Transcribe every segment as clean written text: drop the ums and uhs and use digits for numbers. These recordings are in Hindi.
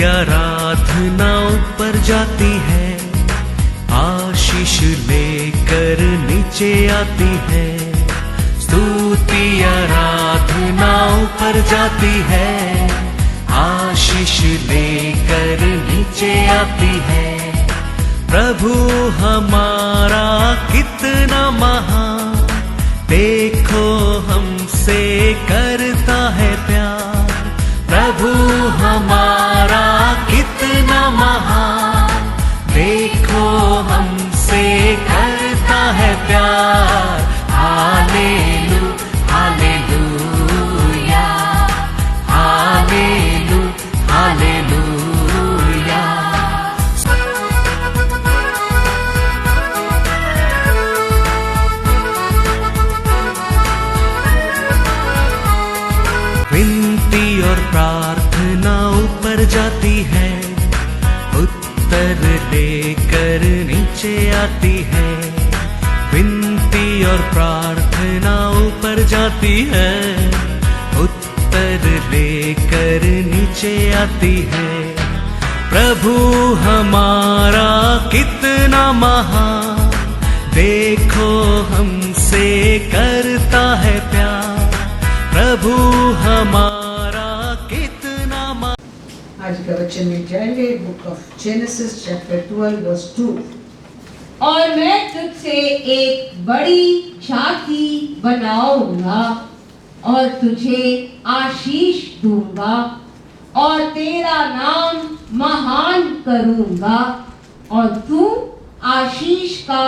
आराधना ऊपर जाती है, आशीष लेकर नीचे आती है। स्तुति आराधना ऊपर जाती है, आशीष लेकर नीचे आती है। प्रभु हमारा कितना महान, देखो हमसे करता है प्यार। प्रभु हमारा कितना महान, देखो हमसे करता है प्यार। हालेलू हालेलूया, हालेलू हालेलूया। विनती और प्रार्थना ऊपर जाती है, उत्तर लेकर नीचे आती है। विनती और प्रार्थना ऊपर जाती है, उत्तर लेकर नीचे आती है। प्रभु हमारा कितना महान, देखो हमसे करता है प्यार। प्रभु हमारा कितना आज का वचन में जाएंगे book of Genesis chapter 12 verse 2। और मैं तुझसे एक बड़ी जाति बनाऊंगा और तुझे आशीष दूंगा और तेरा नाम महान करूंगा और तू आशीष का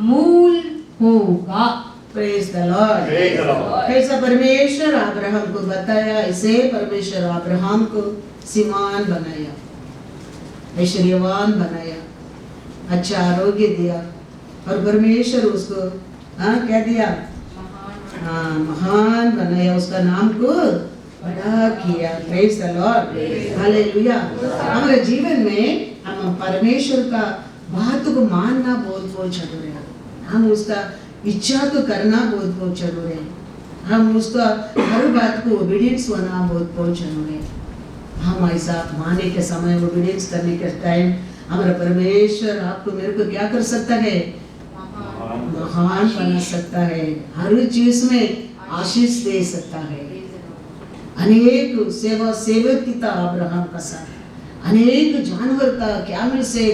मूल होगा। Praise the Lord. कैसा परमेश्वर अब्राहम को बताया, इसे परमेश्वर अब्राहम को सीमान बनाया, ऐश्वर्यवान बनाया, अच्छा आरोग्य दिया और परमेश्वर उसको क्या दिया? महान बनाया, उसका नाम को बड़ा किया। Praise the Lord, hallelujah. हमारे जीवन में हम परमेश्वर का बात को मानना बहुत बहुत जरूरी है। हम उसका इच्छा को करना बहुत बहुत जरूरी है। हम उसका हर बात को ओबीडियंस होना बहुत बहुत जरूरी है। हम ऐसा माने के समय ओबीडियंस करने के टाइम हमारा परमेश्वर आपको मेरे को क्या कर सकता है? महान बना सकता है, हर चीज में आशीष दे सकता है। अनेक सेवक था अब्राहम का साथ, अनेक जानवर था, कैमल से,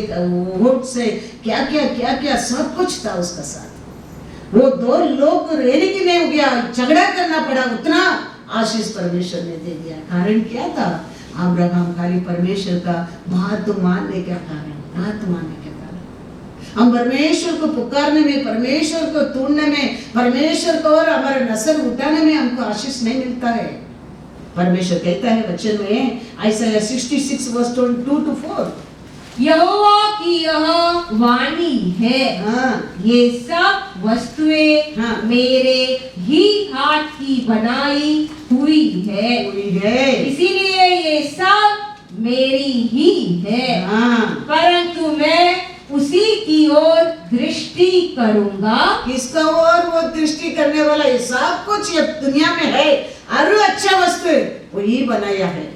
ऊंट से, क्या क्या सब कुछ था उसका साथ। वो 2 लोग रहने की नहीं हो गया, झगड़ा करना पड़ा, उतना आशीष परमेश्वर ने दे दिया। कारण क्या था? अब्राहम खाली परमेश्वर का बात मानने के कारण, बात मानने के कारण। हम परमेश्वर को पुकारने में, परमेश्वर को ढूंढने में, परमेश्वर को और हमारे नसर उठाने में हमको आशीष नहीं मिलता है। परमेश्वर कहता है वचन में, आयसाया 66 वर्स 2-4, यहोवा की यह वाणी है, ये सब वस्तुएं मेरे ही हाथ की बनाई हुई है, इसीलिए ये सब मेरी ही है। परंतु मैं उसी की ओर दृष्टि करूंगा। किसका ओर? वो दृष्टि करने वाला। ये सब कुछ ये दुनिया में है, हर अच्छा वस्तु वही बनाया है।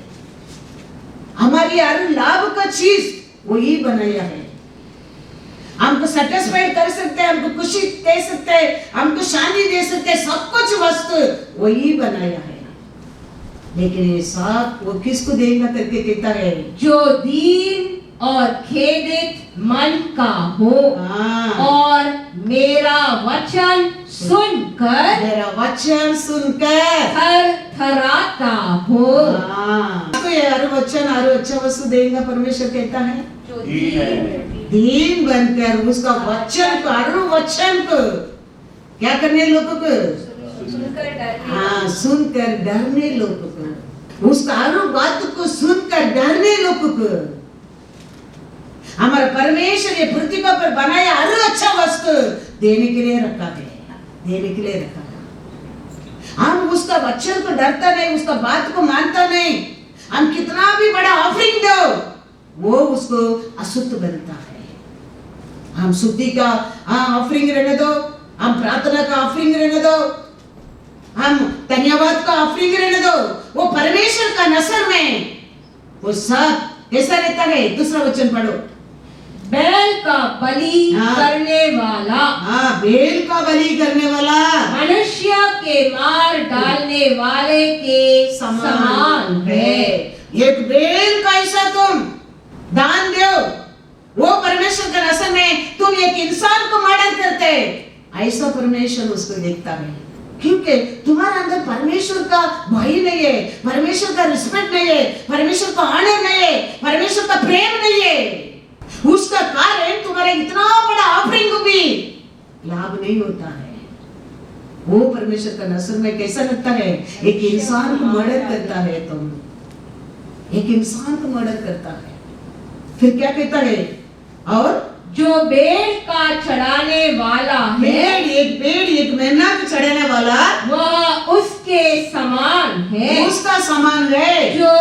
हमारी हर लाभ का चीज वही बनाया है। हमको सेटिस्फाइड कर सकते हैं, हमको खुशी दे सकते हैं, हमको शांति दे सकते हैं, सब कुछ वस्तु वही बनाया है। लेकिन ये सब वो किसको देगा करके कहता है? जो दीन और खेदित मन का हो और मेरा वचन सुनकर थरथराता हो। तो ये हर वचन हर अच्छा वस्तु देगा परमेश्वर कहता है। दीन बनकर उसका वचन को, हर वचन को क्या करने लोगों को? सुनकर डरने लोगों को, उसका हर बात को सुनकर डरने लोगों को। हमारा परमेश्वर ये पृथ्वी पर बनाया हर अच्छा वस्तु देने के लिए रखा है, देने के लिए रखा है। हम उसका वचन को डरता नहीं, उसका बात को मानता नहीं। हम कितना भी बड़ा ऑफरिंग दो, वो उसको अशुद्ध बनता है। हम शुद्धि का ऑफरिंग रहने दो, हम प्रार्थना का ऑफरिंग रहने दो, हम धन्यवाद का ऑफरिंग रहने दो, वो परमेश्वर का नजर में वो सब कैसा रहता है? दूसरा वचन पढ़ो। बैल का बलि हाँ। करने वाला, हाँ, बेल का बलि करने वाला, मनुष्य के मार डालने वाले के समान है। एक बेल का ऐसा तुम दान दो, वो परमेश्वर का नजर में तुम एक इंसान को मर्डर करते, ऐसा परमेश्वर उसको देखता है। क्योंकि तुम्हारे अंदर परमेश्वर का भय नहीं है, परमेश्वर का रिस्पेक्ट नहीं है, परमेश्वर का ऑनर नहीं है, परमेश्वर का प्रेम नहीं है। उसका कारण तुम्हारे इतना बड़ा ऑफरिंग भी लाभ नहीं होता है। वो परमेश्वर का नजर में कैसा लगता है? एक इंसान को मर्डर करता है, तुम एक इंसान को मर्डर करता है। फिर क्या कहता है? और जो बेल का चढ़ाने वाला है, बेड़ एक मेमना को चढ़ाने वाला, वह उसके समान है। उसका समान है। जो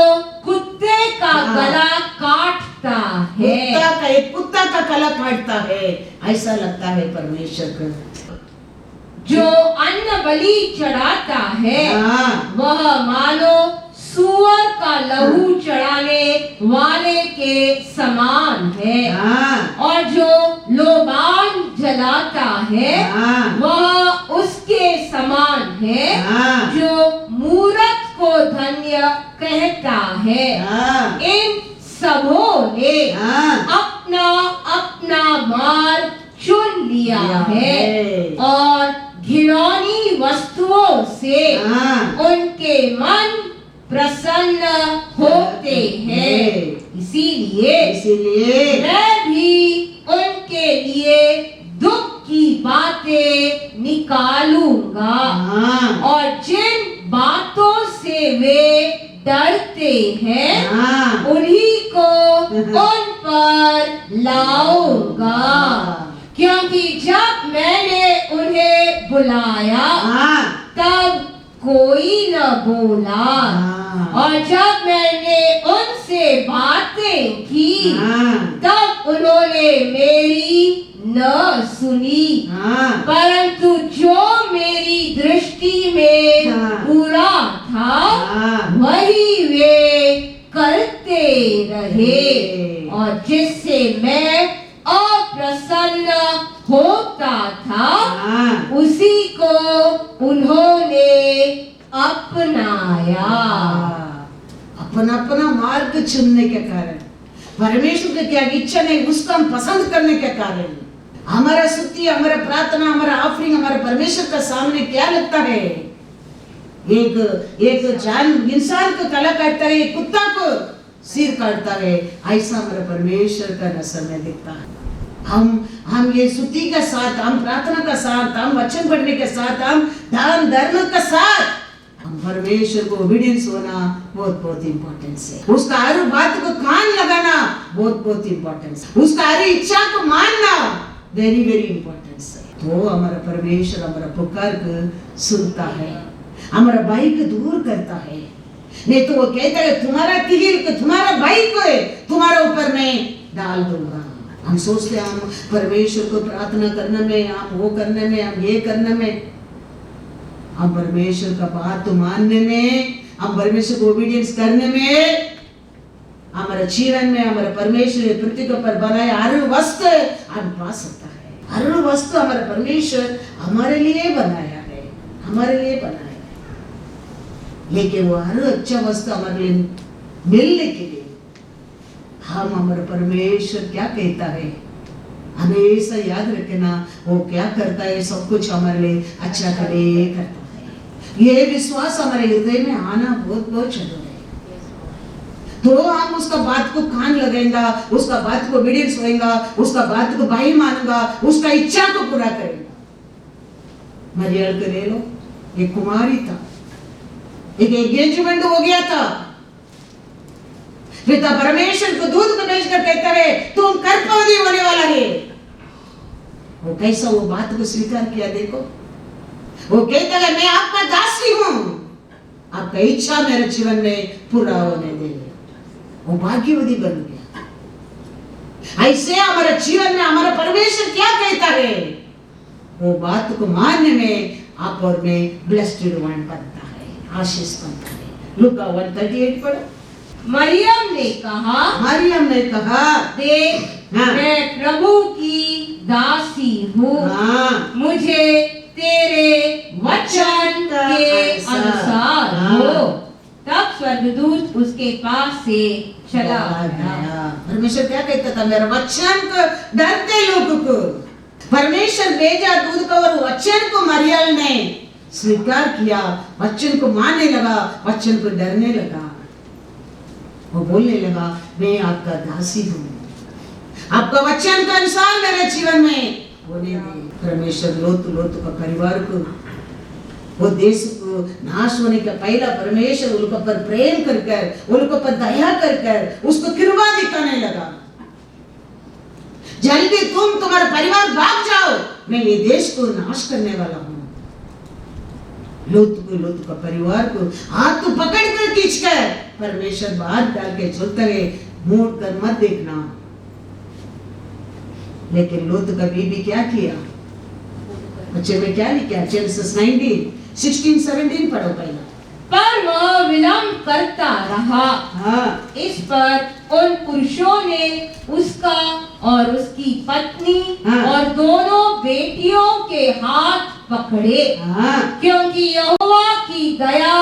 कुत्ते का गला काटता है, कुत्ता का गला काटता है, ऐसा लगता है परमेश्वर को। जो अन्न बलि चढ़ाता है, हाँ। वह मानो सूअर का लहू चढ़ाने वाले के समान है। हाँ। और जो लोबान जलाता है, हाँ। वह उसके समान है। हाँ। जो मूरत को धन्य कहता है। हाँ। इन सबों ने हाँ। अपना अपना मार्ग चुन लिया है और घिनौनी वस्तुओं से हाँ। उनके मन प्रसन्न होते हैं। इसीलिए मैं भी उनके लिए दुख की बातें निकालूंगा। हाँ। और जिन बातों से वे डरते हैं, हाँ। उन्हीं को उन पर लाऊंगा। क्योंकि जब मैंने उन्हें बुलाया, हाँ। तब कोई न बोला। हाँ। और जब मैंने उनसे बातें की, हाँ। तब उन्होंने मेरी न सुनी। हाँ। परंतु जो मेरी दृष्टि में हाँ। बुरा था, हाँ। वही वे करते रहे। और जिससे मैं अप्रसन्न होता था, हाँ। उसी को उन्होंने अपनाया। अपना अपना मार्ग चुनने के कारण, परमेश्वर की क्या इच्छा नहीं उसको हम पसंद करने के कारण, हमारा स्तुति, हमारा प्रार्थना, हमारा ऑफरिंग, हमारे परमेश्वर का सामने क्या लगता है? एक जान इंसान को गला काटता है, एक कुत्ता को सिर काटता है, ऐसा हमारा परमेश्वर का नजर में दिखता है। हम ये स्तुति के साथ, हम प्रार्थना का साथ, हम वचन पढ़ने के साथ, हम दान धर्म का साथ, हम परमेश्वर को ओबीडियंस होना बहुत बहुत इम्पोर्टेंस है। उसका हर बात को कान लगाना बहुत बहुत इम्पोर्टेंस है। उसका हर इच्छा को मानना वेरी वेरी इम्पोर्टेंस है। तो हमारा परमेश्वर हमारा पुकार को सुनता है, हमारा भय को दूर करता है। नहीं तो वो कहता है तुम्हारा तिगिल को, तुम्हारा भय को तुम्हारे ऊपर मैं डाल दूंगा। हम सोचते हैं हम परमेश्वर को प्रार्थना करने में, हम वो करने में, हम ये करने में, हम परमेश्वर का बात तो मानने में, हम परमेश्वर को ओबीडियंस करने में, हमारे जीवन में हमारे परमेश्वर पृथ्वी के ऊपर बनाया हर वस्तु हम पा सकता है। हर वस्तु हमारा परमेश्वर हमारे लिए बनाया है, हमारे लिए बनाया है। लेकिन वो हर अच्छा वस्तु हमारे लिए मिलने के लिए हम हमारे परमेश्वर क्या कहता है हमेशा याद रखना, वो क्या करता है, सब कुछ हमारे लिए अच्छा करे करता है। ये विश्वास हमारे हृदय में आना बहुत बहुत जरूरी है। तो हम उसका बात को कान लगाएंगा, उसका बात को ओबीडियंस होएगा, उसका बात को भाई मानूंगा, उसका इच्छा को पूरा करेगा। मरियल को ले लो, एक कुमारी था, एक एंगेजमेंट हो गया था, पिता परमेश्वर को दूध को भेजकर कहता है तुम गर्भवती होने वाला है। वो कैसा वो बात को स्वीकार किया देखो। वो कहता है मैं आपका दासी हूं, आपका इच्छा मेरे जीवन में पूरा होने दे। वो भाग्यवती बन गया। ऐसे हमारे जीवन में हमारा परमेश्वर क्या कहता है, वो बात को मानने में आप और मैं ब्लेस्ड वन बनता है, आशीष बनता है। लूका 1:38 पढ़ो। मरियम ने कहा, मरियम ने कहा, देख हाँ। मैं प्रभु की दासी हूँ, हाँ, मुझे तेरे वचन के अनुसार हो। तब स्वर्गदूत उसके पास से चला गया। परमेश्वर क्या कहता था, मेरा वचन को डरते लोगों को परमेश्वर भेजा दूध का, और वचन को मरियम ने स्वीकार किया, वचन को मानने लगा, वचन को डरने लगा। वो बोलने लगा, मैं आपका दासी हूँ, आपका वचन के अनुसार मेरे जीवन में होने दे। परमेश्वर लोत का परिवार को, वो देश को नाश होने का पहला परमेश्वर उनके पर प्रेम कर उनके पर दया कर उसको कृपा दिखाने लगा। जल्दी तुम्हारा परिवार भाग जाओ, मैं ये देश को नाश करने वाला हूँ। लोत का परिवार को हाथ तो पकड़ कर खींच कर परमेश्वर बाहर डाल के चलते गए, मोड़ कर मत देखना। लेकिन लोत का बीबी क्या किया, बच्चे में क्या लिखा, जेनेसिस 16-17 पढ़ो पहला। पर वह विलम्ब करता रहा। हाँ, इस पर उन पुरुषों ने उसका और उसकी पत्नी हाँ। और दोनों बेटियों के हाथ पकड़े, हाँ, क्योंकि यहोवा की दया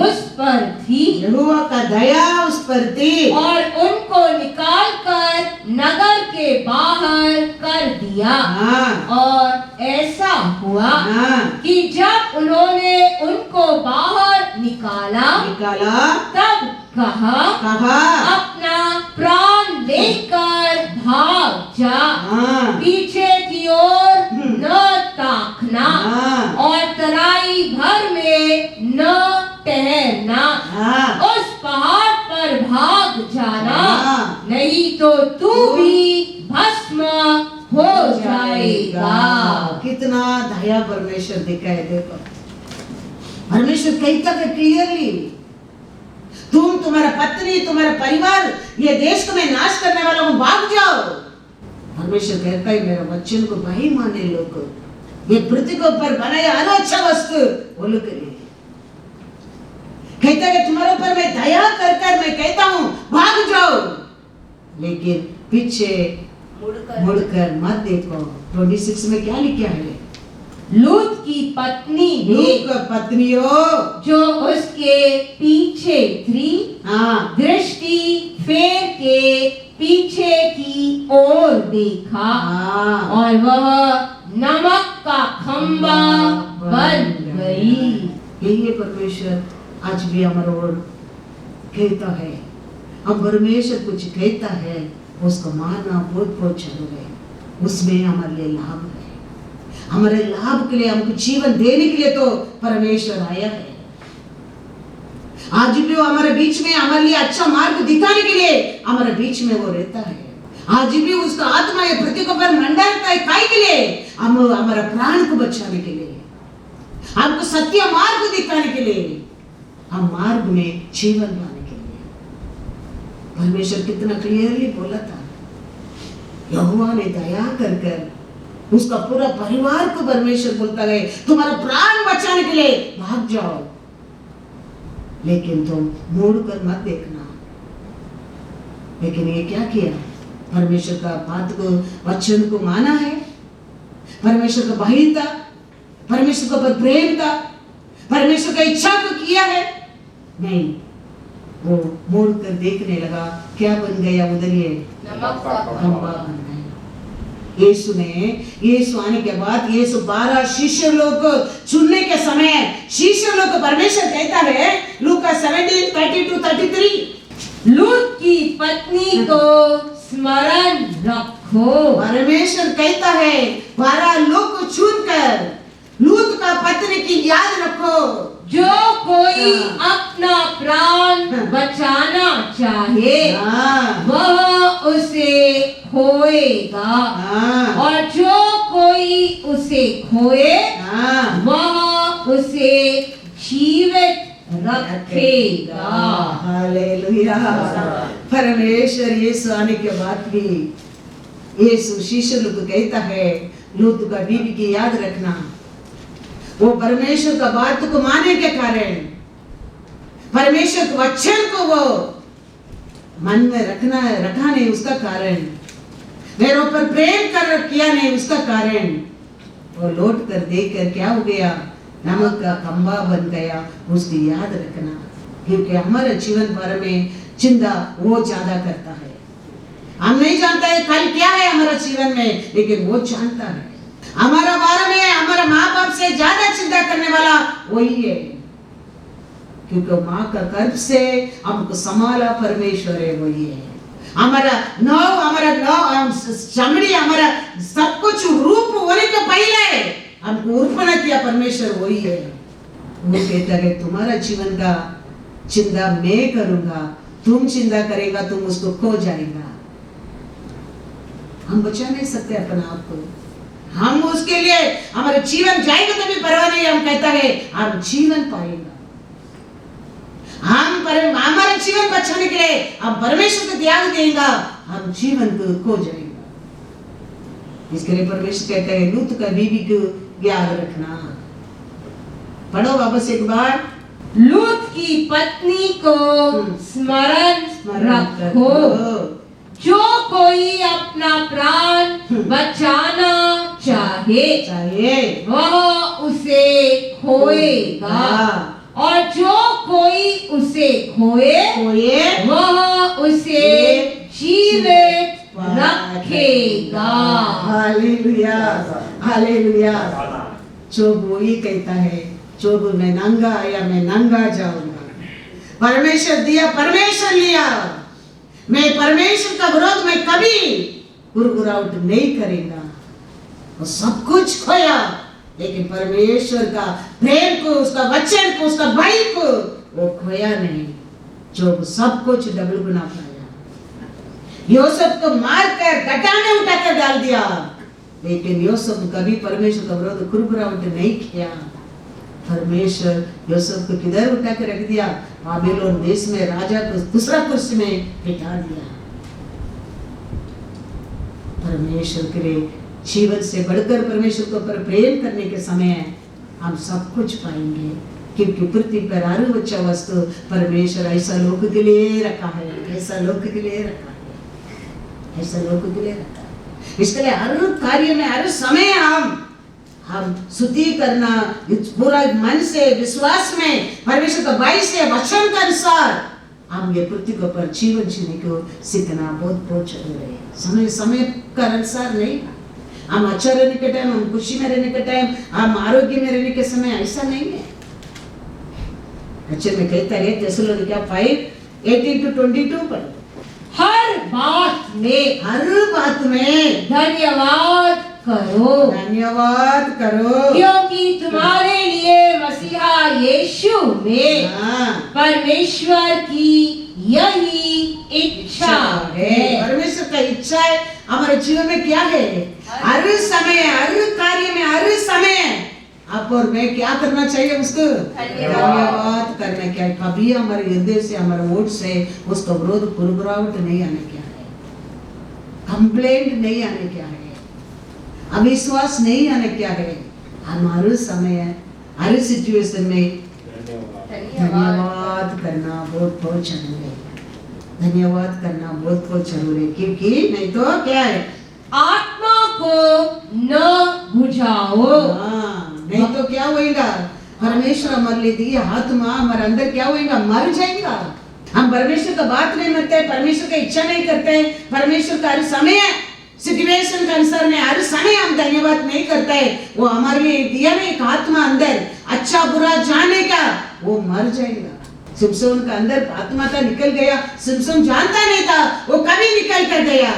उस पर थी, यहोवा का दया उस पर थी, और उनको निकाल कर नगर के बाहर कर दिया। हाँ, और ऐसा हुआ हाँ, कि जब उन्होंने उनको बाहर निकाला तब कहा, अपना प्राण लेकर भाग जा, हाँ, पीछे की ओर न ताकना, हाँ, और तराई भर में न ठहरना, हाँ, उस पहाड़ पर भाग जाना, हाँ। नहीं तो तू भी भस्म हो जाएगा। कितना दया परमेश्वर दिखा है। देखो परमेश्वर कहता है क्लियरली, तुम्हारा पत्नी तुम्हारा परिवार ये देश को मैं नाश करने वाला हूँ, भाग जाओ। परमेश्वर कहता है मेरा वचन को भाई माने लोग, ये पृथ्वी के ऊपर बनाया हर अच्छा वस्तु वो लोग के लिए कहता है तुम्हारे ऊपर मैं दया कर मैं कहता हूँ भाग जाओ, लेकिन पीछे मुड़कर मत देखो। 26 में क्या लिखा है, लूत की पत्नी पत्नियों जो उसके पीछे थी, हाँ, दृष्टि फेर के पीछे की ओर देखा, हाँ, और वह नमक का खंबा बन गई। यही परमेश्वर आज भी हमारे ओर कहता है, हम परमेश्वर कुछ कहता है उसको मानना बहुत जरूरी है, उसमें हमारे लिए लाभ है। हमारे लाभ के लिए हमको जीवन देने के लिए तो परमेश्वर आया है। आज भी वो हमारे बीच में हमारे लिए अच्छा मार्ग दिखाने के लिए हमारे बीच में वो रहता है। आज भी उसका आत्मा ये पृथ्वी को पर मंडलता है, काय के लिए, हम हमारा प्राण को बचाने के लिए, हमको सत्य मार्ग दिखाने के लिए, हम मार्ग में जीवन पाने के लिए। परमेश्वर कितना क्लियरली बोला था, यहोवा ने दया कर उसका पूरा परिवार को परमेश्वर बोलता है तुम्हारा प्राण बचाने के लिए भाग जाओ, लेकिन तुम मुड़ कर मत देखना। लेकिन ये क्या किया, परमेश्वर का बात को वचन को माना है, परमेश्वर का भय था, परमेश्वर का पर प्रेम था, परमेश्वर का इच्छा को किया है। नहीं, वो मुड़ कर देखने लगा, क्या बन गया उधर, ये खंबा बन गया। यीशु आने के बाद यीशु 12 शिष्य लोग को चुनने के समय शिष्य लोग को परमेश्वर कहता है, लूका 17:32-33, लूत की पत्नी को स्मरण रखो। परमेश्वर कहता है 12 लोग को चुनकर लूत का पत्नी की याद रखो। जो कोई अपना प्राण बचाना चाहे वह उसे खोएगा, और जो कोई उसे खोए वह उसे जीवित रखेगा। हालेलुया। परमेश्वर यीशु आने के बाद भी यीशु शिष्य लोग को कहता है लूत का बीवी की याद रखना। वो परमेश्वर का बात को मानने के कारण, परमेश्वर के वचन को वो मन में रखा नहीं उसका कारण, मेरे ऊपर प्रेम किया नहीं उसका कारण, और लौट कर देख कर क्या हो गया, नमक का खंबा बन गया। उसकी याद रखना, क्योंकि हमारा जीवन भर में चिंता वो ज्यादा करता है। हम नहीं जानता है कल क्या है हमारा जीवन में, लेकिन वो जानता है। हमारा बारे में हमारा माँ बाप से ज्यादा चिंता करने वाला वही है, क्योंकि माँ का गर्भ से हमको संभाला परमेश्वर है, वही है। हमारा चमड़ी, हमारा सब कुछ रूप होने के पहले हमको अर्पण किया परमेश्वर, वही है। वो कहता है तुम्हारा जीवन का चिंता मैं करूंगा, तुम चिंता करेगा तुम उसको खो जाएगा। हम बचा नहीं सकते अपने आप को, हम उसके लिए हमारे जीवन जाएगा तो भी परवाह नहीं, हम कहता है हम जीवन पाएगा। हमारा जीवन बचाने के लिए हम परमेश्वर को त्याग देंगे, हम जीवन को खो जाएगा। इसके लिए परमेश्वर कहता है लूत का बीवी को याद रखना। पढ़ो वापस एक बार, लूत की पत्नी को स्मरण रखो, जो कोई अपना प्राण बचाना चाहे वह उसे खोएगा, और जो कोई उसे खोए वह उसे जीवित रखेगा। Hallelujah, hallelujah. जोब वही कहता है, जोब मैं नंगा आया मैं नंगा जाऊंगा, परमेश्वर दिया परमेश्वर लिया, मैं परमेश्वर का विरोध में कभी गुरगुराहट नहीं करेगा। वो सब कुछ खोया, लेकिन परमेश्वर का प्रेम को, उसका वचन को, उसका भाई को वो खोया नहीं, जो सब कुछ डबल गुना पाया। यूसुफ को मारकर गड्ढा में उठाकर डाल दिया, लेकिन यूसुफ कभी परमेश्वर का विरोध गुरगुराहट नहीं किया। परमेश्वर यूसुफ को किधर उठा के रख दिया, बाबिलोन देश में राजा को दूसरा कुर्सी में बिठा दिया। परमेश्वर के लिए जीवन से बढ़कर परमेश्वर को पर प्रेम करने के समय हम सब कुछ पाएंगे, क्योंकि पृथ्वी पर हर अच्छा वस्तु परमेश्वर ऐसा लोग के लिए रखा है, ऐसा लोग के लिए रखा है, ऐसा लोग के लिए रखा है। इसके लिए हर कार्य में हर समय हम स्तुति करना, पूरा मन से विश्वास में परमेश्वर का वाणी से वचन के अनुसार हम ये पृथ्वी के ऊपर जीवन जीने को सीखना बहुत जरूरी है। समय समय का अनुसार नहीं, हम अच्छा रहने के टाइम, हम खुशी में रहने के टाइम, हम आरोग्य में रहने के समय ऐसा नहीं है। अच्छे में कहता है थेसलोनिकैया 5:18-22 पर हर बात में धन्यवाद करो, क्योंकि तुम्हारे लिए मसीहा यीशु में परमेश्वर की यही इच्छा है। परमेश्वर का इच्छा है हमारे जीवन में क्या है, हर समय हर कार्य में हर समय आप और मैं क्या करना चाहिए, उसको धन्यवाद करना। क्या कभी हमारे हृदय से, हमारे वोट से उसका विरोध गुरगुराहट नहीं आने क्या है, कंप्लेंट नहीं आने क्या है, अविश्वास नहीं आने क्या है। हमारे समय हर सिचुएशन में धन्यवाद करना बहुत जरूरी है, धन्यवाद करना बहुत जरूरी है, क्योंकि नहीं तो क्या है, आत्मा को न बुझाओ। नहीं तो क्या होएगा, परमेश्वर हमारे लिए दिया आत्मा हमारे अंदर क्या होएगा, मर जाएगा। हम परमेश्वर का बात नहीं मानते, परमेश्वर का इच्छा नहीं करते, परमेश्वर का हर समय सिचुएशन के अनुसार में हर समय हम धन्यवाद नहीं करते हैं। वो हमारे लिए दिया ना एक आत्मा अंदर अच्छा बुरा जानने का, वो मर जाएगा। सिमसोन का अंदर आत्मा था, निकल गया, सिमसोन जानता नहीं था, वो कभी निकल कर गया।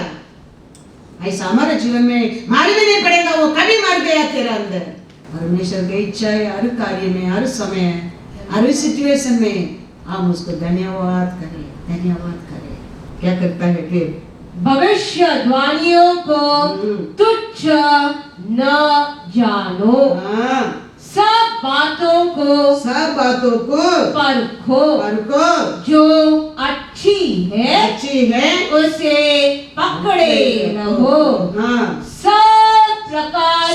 ऐसा हमारे जीवन में मालूम ही नहीं पड़ेगा, वो कभी मर गया तेरा अंदर। परमेश्वर की इच्छा है हर कार्य में, हर समय, हर सिचुएशन में हम उसको धन्यवाद करें। क्या करता है फिर, भविष्यवाणियों को तुच्छ न जानो, सब बातों को परखो, जो अच्छी है उसे पकड़े रहो, सब प्रकार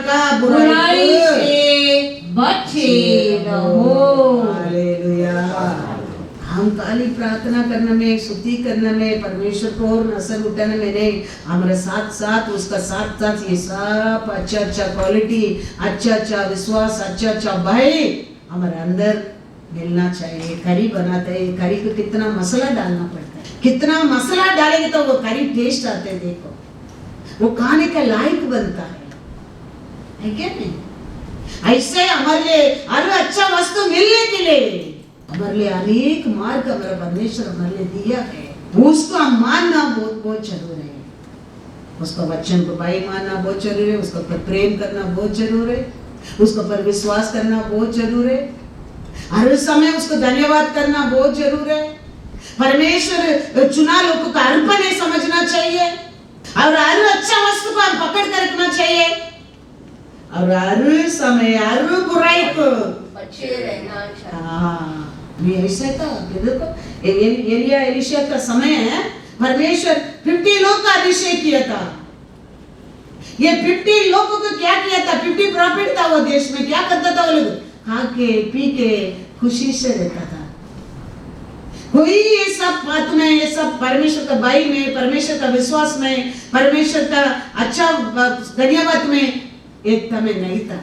का बुराई से बचे रहो। हालेलुया। हम खाली प्रार्थना करने में, स्तुति करने में, परमेश्वर को और नजर उठाने में नहीं, हमारे साथ साथ उसका साथ साथ ये सब अच्छा अच्छा क्वालिटी, अच्छा अच्छा विश्वास, अच्छा अच्छा भाई हमारे अंदर मिलना चाहिए। करी बनाते हैं, करी को कितना मसाला डालना पड़ता है, कितना मसाला डालेंगे तो वो करी टेस्ट आते है। देखो वो खाने का लायक बनता है क्या नहीं? ऐसे हमारे लिए हर अच्छा वस्तु मिलने के लिए हमारे लिए अनेक मार्ग हमारा परमेश्वर हमारे लिए दिया है। उसको हम मानना बहुत बहुत जरूर है। उसका वचन को भाई मानना बहुत जरूरी है, उसको पर प्रेम करना बहुत जरूर है, उसको पर विश्वास करना बहुत जरूर है, हर समय उसको धन्यवाद करना बहुत जरूर है। परमेश्वर चुना लोगों का अर्पण है समझना चाहिए, और हर अच्छा वस्तु को हम पकड़ कर रखना चाहिए, और हर समय हर बुराई को बचे रहना चाहिए। हाँ ये ऐसा था। देखो एलिया एलिशा का समय है, परमेश्वर 50 लोग का अभिषेक किया था। ये 50 लोगों को क्या किया था? 50 प्रॉफिट था वो देश में। क्या करता था वो लोग? खा के पी के खुशी से रहता था। कोई ये सब बात में, ये सब परमेश्वर का भाई में, परमेश्वर का विश्वास में, परमेश्वर का अच्छा धन्यवाद में एकता में नहीं था।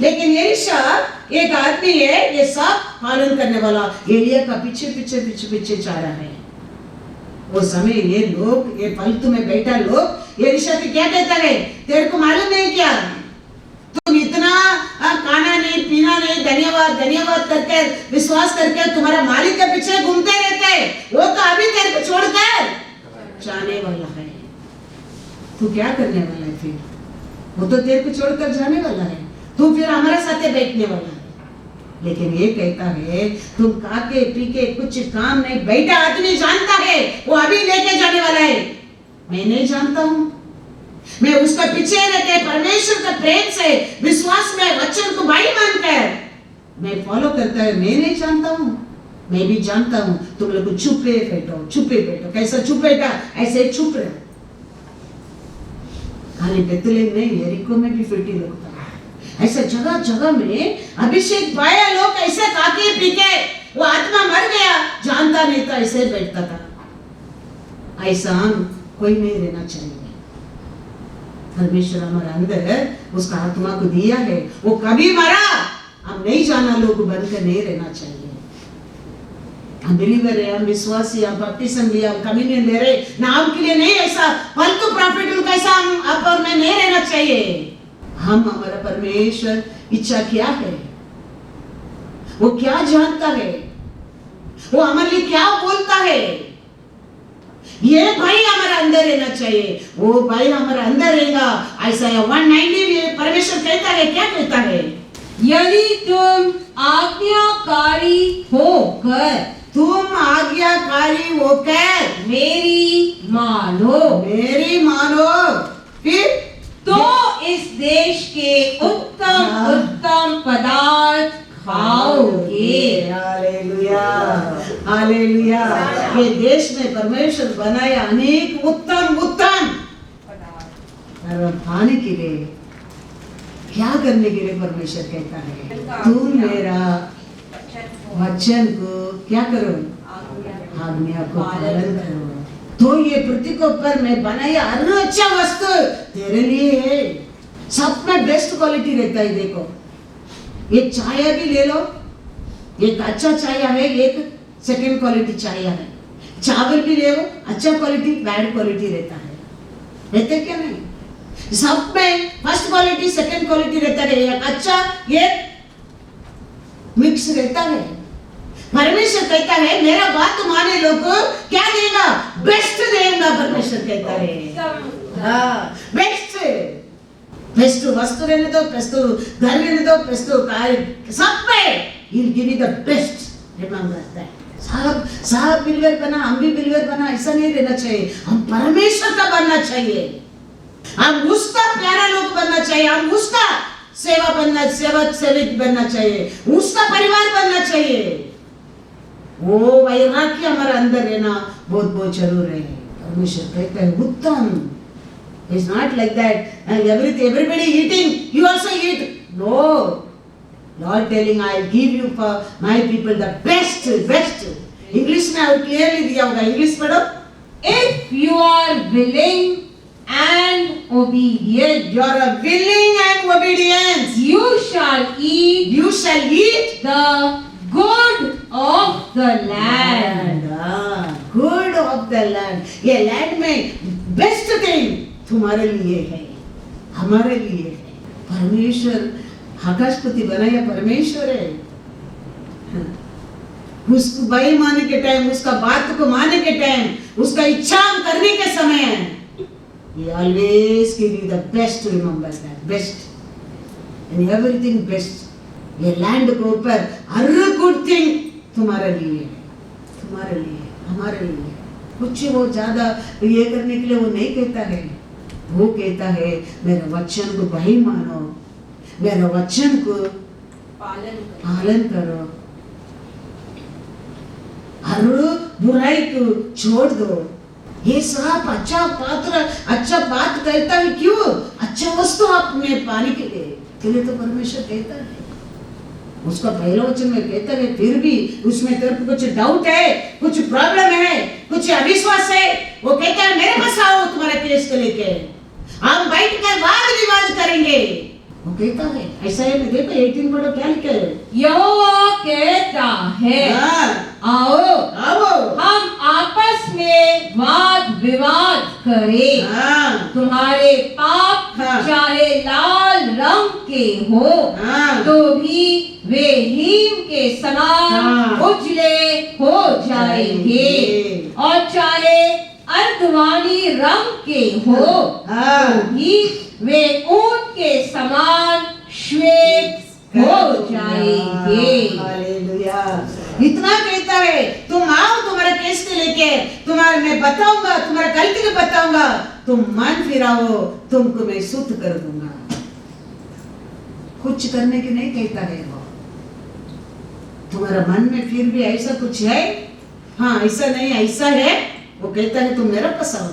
लेकिन एलिशा एक आदमी है, ये सब पालन करने वाला, एलिया का पीछे पीछे पीछे पीछे जा रहा है। वो समय ये लोग, ये फालतू में बैठा लोग एलिशा के क्या कहता है? तेरे को मालूम नहीं क्या तुम इतना खाना नहीं पीना नहीं, धन्यवाद धन्यवाद करके विश्वास करके तुम्हारा मालिक के पीछे घूमते रहते, वो तो अभी तेरे को छोड़कर जाने वाला है। तू क्या करने वाला है फिर? वो तो तेरे को छोड़कर जाने वाला है, तू फिर हमारे साथ बैठने वाला है। लेकिन ये कहता है तुम खा के पी के कुछ काम नहीं, बैठा आदमी जानता है वो अभी लेके जाने वाला है। मैं नहीं जानता हूँ, मैं उसका पीछे रहते परमेश्वर का प्रेम से विश्वास में वचन को भाई मानकर मैं फॉलो करता है। मैं नहीं जानता हूँ, मैं भी जानता हूँ तुम लोग छुपे बैठो, छुपे बैठो। कैसा छुप बैठा? ऐसे छुप रहे। खाली बेतलेहम नहीं, यरीको में भी 50 लोग था। ऐसा जगह जगह में अभिषेक पाया लोग ऐसे खाके पी के वो आत्मा मर गया, जानता नहीं था, ऐसे बैठता था। ऐसा हम कोई नहीं रहना चाहिए। परमेश्वर हमारे अंदर उसका आत्मा को दिया है, वो कभी मरा हम नहीं जाना, लोग बनकर नहीं रहना चाहिए। हम बिलीवर है, हम विश्वासी, हम बपटिस्म लिया, हम कम्युनियन ले रहे, नाम के लिए नहीं, ऐसा फालतू प्रॉफिट कैसा हम आप और मैं नहीं रहना चाहिए। हम हमारा परमेश्वर इच्छा क्या है, वो क्या जानता है, वो हमारे लिए क्या बोलता है, ये भाई हमारे अंदर रहना चाहिए। वो भाई हमारे अंदर रहेगा। ऐसा 190 परमेश्वर कहता है, क्या कहता है? यदि तुम आज्ञाकारी होकर, तुम आज्ञाकारी होकर मेरी मानो, मेरी मानो, फिर तो इस देश के उत्तम उत्तम पदार्थ खाओगे। Hallelujah, hallelujah. ये देश में परमेश्वर बनाया अनेक उत्तम उत्तम पदार्थ खाने के लिए। क्या करने के लिए परमेश्वर कहता है? तुम मेरा वचन को क्या करो? आज्ञा को पालन करो। तो ये पृथ्वी के ऊपर में बनाया हर अच्छा वस्तु तेरे लिए है। सब में बेस्ट क्वालिटी रहता है। देखो ये चाय भी ले लो, एक अच्छा चाय है, एक सेकंड क्वालिटी चाय है। चावल भी ले लो, अच्छा क्वालिटी बैड क्वालिटी रहता है, रहते क्या नहीं? सब में फर्स्ट क्वालिटी सेकंड क्वालिटी रहता है, एक अच्छा एक मिक्स रहता है। परमेश्वर कहता है मेरा बात माने लोग क्या देगा? बेस्ट देगा। परमेश्वर कहता है हाँ बेस्ट, बेस्ट वस्तु रहने दो, बेस्ट घर रहने दो, बेस्ट कार्य, सब में He'll give you the best. Remember that. साहब बिलीवर बना, हम भी बिलीवर बना, ऐसा नहीं रहना चाहिए। हम परमेश्वर का बनना चाहिए, हम उसका प्यारा लोग बनना चाहिए, हम उसका सेवा बनना, सेवक सेविक बनना चाहिए, उसका परिवार बनना चाहिए। वो वैराग्य हमारे अंदर रहना बहुत बहुत जरूर है। परमेश्वर कहता है उत्तम। It's not like that. Everybody eating, you also eat. No. Lord telling, I'll give you for my people the best, best. और क्लियरली दिया होगा। इंग्लिश पढ़ो। If you are willing and obedient, You are a willing and obedience. you shall eat You shall eat the good of the land. Good of the land. ये लैंड में बेस्ट थिंग तुम्हारे लिए है, हमारे लिए है। परमेश्वर आकाशपति बनाया परमेश्वर है। उसको भाई माने के टाइम, उसका बात को माने के टाइम, उसका इच्छा करने के समय He always give you the best, remember that, best. And everything best. ये लैंड के ऊपर हर गुड थिंग तुम्हारे लिए है, तुम्हारे लिए, हमारे लिए। कुछ वो ज्यादा ये करने के लिए वो नहीं कहता है। वो कहता है मेरे वचन को भाई मानो, मेरे वचन को पालन करो, हर बुराई को छोड़ दो। ये सब अच्छा पात्र, अच्छा बात कहता है। क्यों? अच्छा वस्तु आप में पाने के लिए तो परमेश्वर कहता है। उसका पहला वचन में कहता है, फिर भी उसमें तेरे को कुछ डाउट है, कुछ प्रॉब्लम है, कुछ अविश्वास है, वो कहता है मेरे पास आओ तुम्हारा केस को लेके, हम बैठ कर वाद विवाद करेंगे। वो कहता है ऐसा है। मैं देखो 18 पढ़ो क्या लिखा है। यहोवा कहता है, आओ हम आपस में वाद विवाद करें। तुम्हारे पाप चाहे लाल रंग के हो तो भी वे हीम के समान उजले हो जाएंगे, और चाहे अर्धवानी रंग के हो तो भी वे ऊन के समान श्वेत हो जाएंगे। हालेलुया। इतना कहता है, तुम आओ तुम्हारे केस को लेके, तुम्हारे मैं बताऊंगा, तुम्हारा गलती को बताऊंगा, तुम मन फिराओ, तुमको मैं शुद्ध कर दूंगा। कुछ करने की नहीं कहता है वो। तुम्हारा मन में फिर भी ऐसा कुछ है, हाँ ऐसा नहीं ऐसा है, वो कहता है तुम मेरे पास आओ,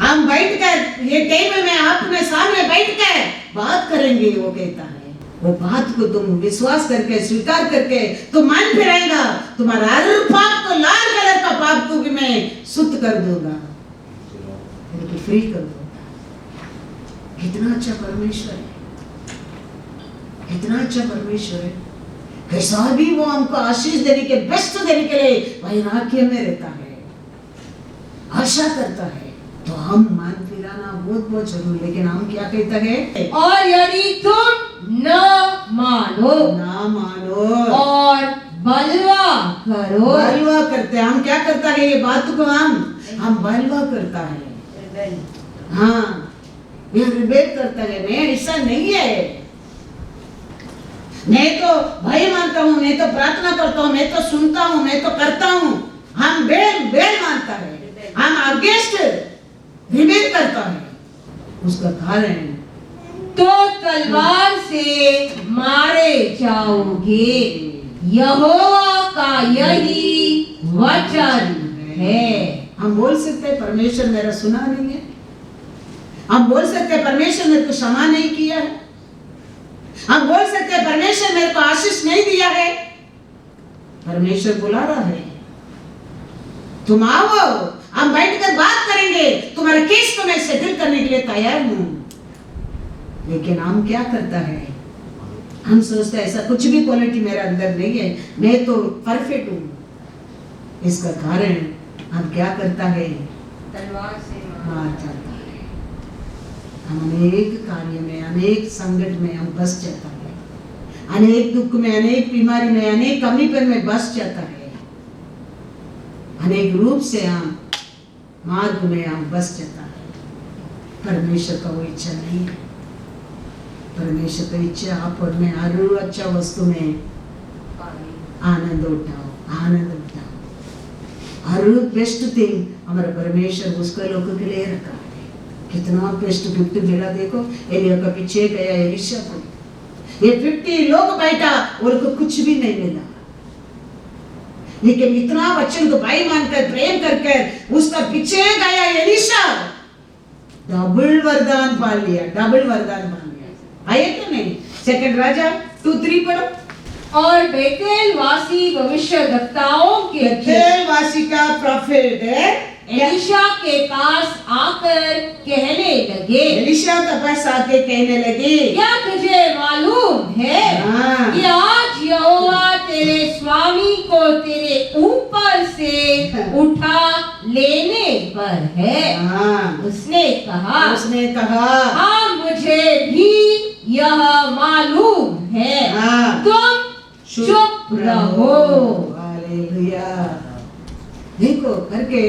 हम बैठ कर ये टेबल में आपने सामने बैठ कर बात करेंगे। वो कहता है वो बात को तुम विश्वास करके स्वीकार करके तुम मन फिराएगा, तुम्हारा हर पाप को, लाल कलर का पाप को भी मैं शुद्ध कर दूंगा, फिर फ्री कर दूंगा। कितना अच्छा परमेश्वर है, कितना अच्छा परमेश्वर है। कैसा भी वो हमको आशीष देने के, बेस्ट देने के लिए वैराग्य में रहता है, आशा करता है। तो हम मन फिराना बहुत बहुत जरूरी। लेकिन हम क्या कहता है, और यदि तुम न मानो और बलवा करो, बलवा करते हैं। हम क्या करता है, ये बात को हम बलवा करता है, हाँ ये रिबेट करता है। मैं ऐसा नहीं है, मैं तो भाई मानता हूँ, मैं तो प्रार्थना करता हूँ, मैं तो सुनता हूँ, मैं तो करता हूँ। हम बेल मानता है, हम अगेंस्ट रिबेट करता है। उसका कारण तो तलवार से मारे जाओगे, यहोवा का यही वचन है। हम बोल सकते हैं परमेश्वर मेरा सुना नहीं है, हम बोल सकते हैं परमेश्वर मेरे को क्षमा नहीं किया है, हम बोल सकते हैं परमेश्वर मेरे को आशीष नहीं दिया है। परमेश्वर बुला रहा है, तुम आओ, हम बैठकर बात करेंगे, तुम्हारा केस को मैं सेटल करने के लिए तैयार हूं। लेकिन हम क्या करता है, हम सोचते हैं ऐसा कुछ भी क्वालिटी मेरे अंदर नहीं है, मैं तो परफेक्ट हूं। इसका कारण हम क्या करता है, तलवार से मार जाता है। हम अनेक कार्य में, अनेक संकट में हम बस जाता है, अनेक दुख में, अनेक बीमारी में, अनेक कमीपन में बस जाता है, अनेक रूप से हम मार्ग में हम बस जाता है। परमेश्वर का वो इच्छा नहीं है। परमेश्वर का इच्छा आप और मैं हर अच्छा वस्तु में आनंद उठाओ, आनंद उठाओ। हर बेस्ट थिंग हमारा परमेश्वर उसके लोगों के लिए रखा है। कितना बेस्ट गिफ्ट मिला देखो, एलिया का पीछे गया एलिशा को, ये 50 लोग बैठा और को कुछ भी नहीं मिला, लेकिन इतना वचन को भाई मानकर प्रेम करके उसका पीछे गया एलिशा, डबल वरदान पा लिया, डबल वरदान पा लिया। आया क्या नहीं? सेकंड राजा 2:3 पढ़ो। और बेतेल वासी भविष्यद्वक्ताओं के prophet एलिशा के पास आकर कहने लगे, एलिशा के पास आके कहने लगे, क्या तुझे मालूम है हाँ। कि आज यहोवा तेरे स्वामी को तेरे ऊपर से उठा लेने पर है। हाँ। उसने कहा, हाँ मुझे भी यह मालूम है, हाँ। तुम चुप रहो। हालेलुया। देखो करके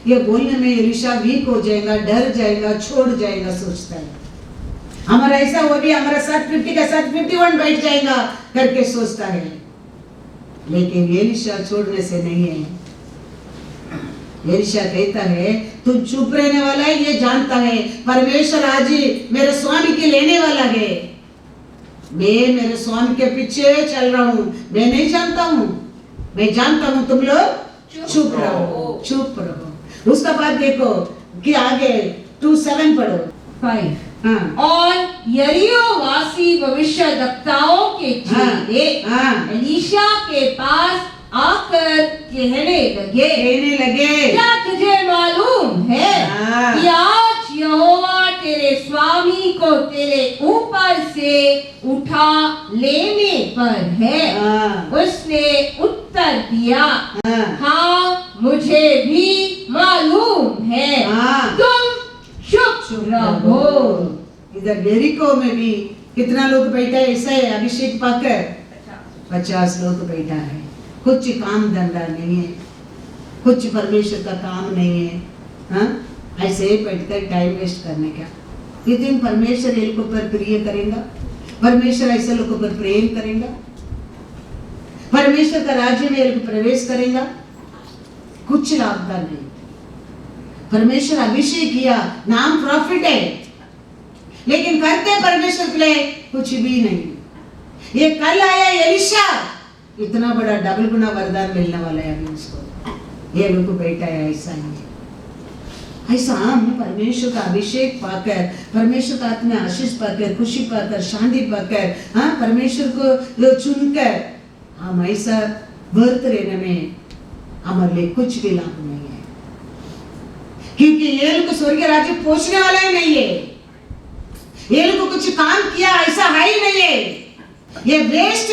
ये बोलने में एलिशा वीक हो जाएगा, डर जाएगा, छोड़ जाएगा, सोचता है हमारा ऐसा हो भी हमारा 750 का 751 बैठ जाएगा करके सोचता है। लेकिन एलिशा छोड़ने से नहीं है। एलिशा कहता है तू चुप रहने वाला है, ये जानता है परमेश्वर आज ही मेरे स्वामी के लेने वाला है। मैं मेरे स्वामी के पीछे चल रहा हूँ, मैं नहीं जानता हूँ, मैं जानता हूँ तुम लोग चुप रहो, चुप रहो। उसका बाद देखो कि आगे 2:7 पढ़ो। 5 हाँ। और यरीहो वासी भविष्यद्वक्ताओं के चेले एलीशा के पास आकर कहने लगे, क्या तुझे मालूम है कि आज यहोवा तेरे स्वामी को तेरे ऊपर से उठा लेने पर है। उसने उत्तर दिया, हाँ मुझे भी मालूम है, तुम चुप रहो। इधर यरीको में भी कितना लोग बैठा है ऐसा है, अभिषेक पाकर 50 लोग बैठा है। कुछ काम धंधा नहीं है, कुछ परमेश्वर का काम नहीं है। हाँ, ऐसे ही बैठकर टाइम वेस्ट करने का। ये दिन परमेश्वर ये लोगों पर प्रिय करेगा, परमेश्वर ऐसे लोगों पर प्रेम करेगा, परमेश्वर का राज्य में ये लोग प्रवेश करेगा, कुछ लाभ का नहीं। परमेश्वर अभिषेक किया, नाम प्रॉफिट है, लेकिन करते परमेश्वर के लिए कुछ भी नहीं। ये कल आया एलिशा, इतना बड़ा डबल गुना वरदान मिलने वाला है अभी उसको। ये लोग बैठा है ऐसा ही, ऐसा हम परमेश्वर का अभिषेक पाकर, परमेश्वर का आत्मा आशीष पाकर, खुशी पाकर, शांति पाकर, हाँ परमेश्वर को चुनकर हम ऐसा वर्त रहने में हमारे लिए कुछ भी लाभ नहीं है, क्योंकि ये लोग स्वर्ग राज्य पहुंचने वाला ही नहीं है। ये लोग कुछ काम किया ऐसा है ही नहीं है, ये वेस्ट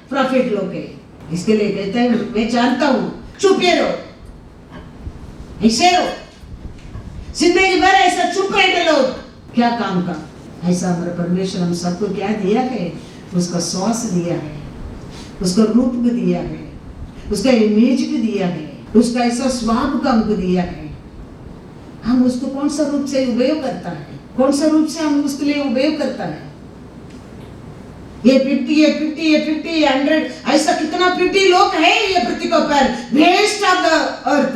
प्रॉफिट लोग है। इसके लिए कहता है मैं जानता हूं, चुप रहो, ऐसे रहो, जिंदगी भर ऐसा चुप रहते लोग क्या काम का। ऐसा हमारा परमेश्वर हम सबको क्या दिया है, उसका श्वास दिया है, उसका रूप को दिया है, उसका इमेज को दिया है, उसका ऐसा स्वभाव का हमको दिया है। हम उसको कौन सा रूप से उपयोग करता है, कौन सा रूप से हम उसके लिए उपयोग करता है। ये 50 100 ऐसा कितना 50 लोग है ये पृथ्वी के ऊपर, वेस्ट ऑफ द अर्थ।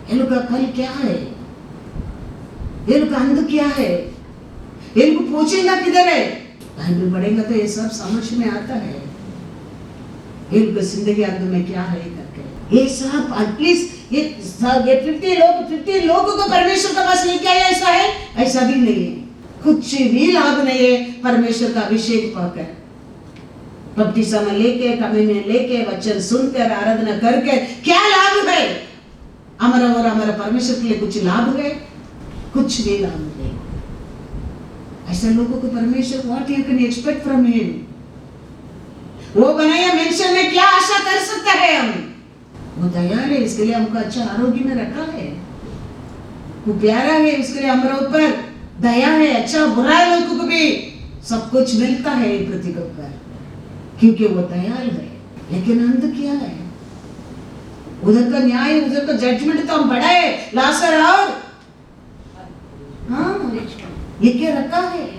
ये लोग का कल क्या है, ये लोग का अंत क्या है, ये लोग पूछेगा किधर है। बाइबल पढ़ेगा तो ये सब समझ में आता है, ये लोग का जिंदगी अंत में क्या है करके। ये सब एटलीस्ट ये 50 लोगों को परमेश्वर के पास लेके आया, ऐसा है ऐसा भी नहीं है, कुछ भी लाभ नहीं है परमेश्वर का अभिषेक पाकर, बपतिस्मा लेके, कम्युनियन लेके, वचन सुनकर, आराधना करके क्या लाभ है हमारा और हमारा परमेश्वर के लिए कुछ लाभ है, कुछ भी लाभ नहीं। ऐसे लोगों को परमेश्वर what you can expect from him, वो बनाया मेंशन में क्या आशा कर सकता है हम। वो दयाल है, इसके लिए हमको अच्छा आरोग्य में रखा है, वो प्यारा है, इसके लिए हमारे ऊपर दया है, अच्छा बुरा लोगों को भी सब कुछ मिलता है पृथ्वी के ऊपर, क्योंकि वो दयाल है। लेकिन अंत क्या है, उधर का न्याय, उधर का जजमेंट तो हम बड़ा है, लासर और हाँ लिख के रखा है।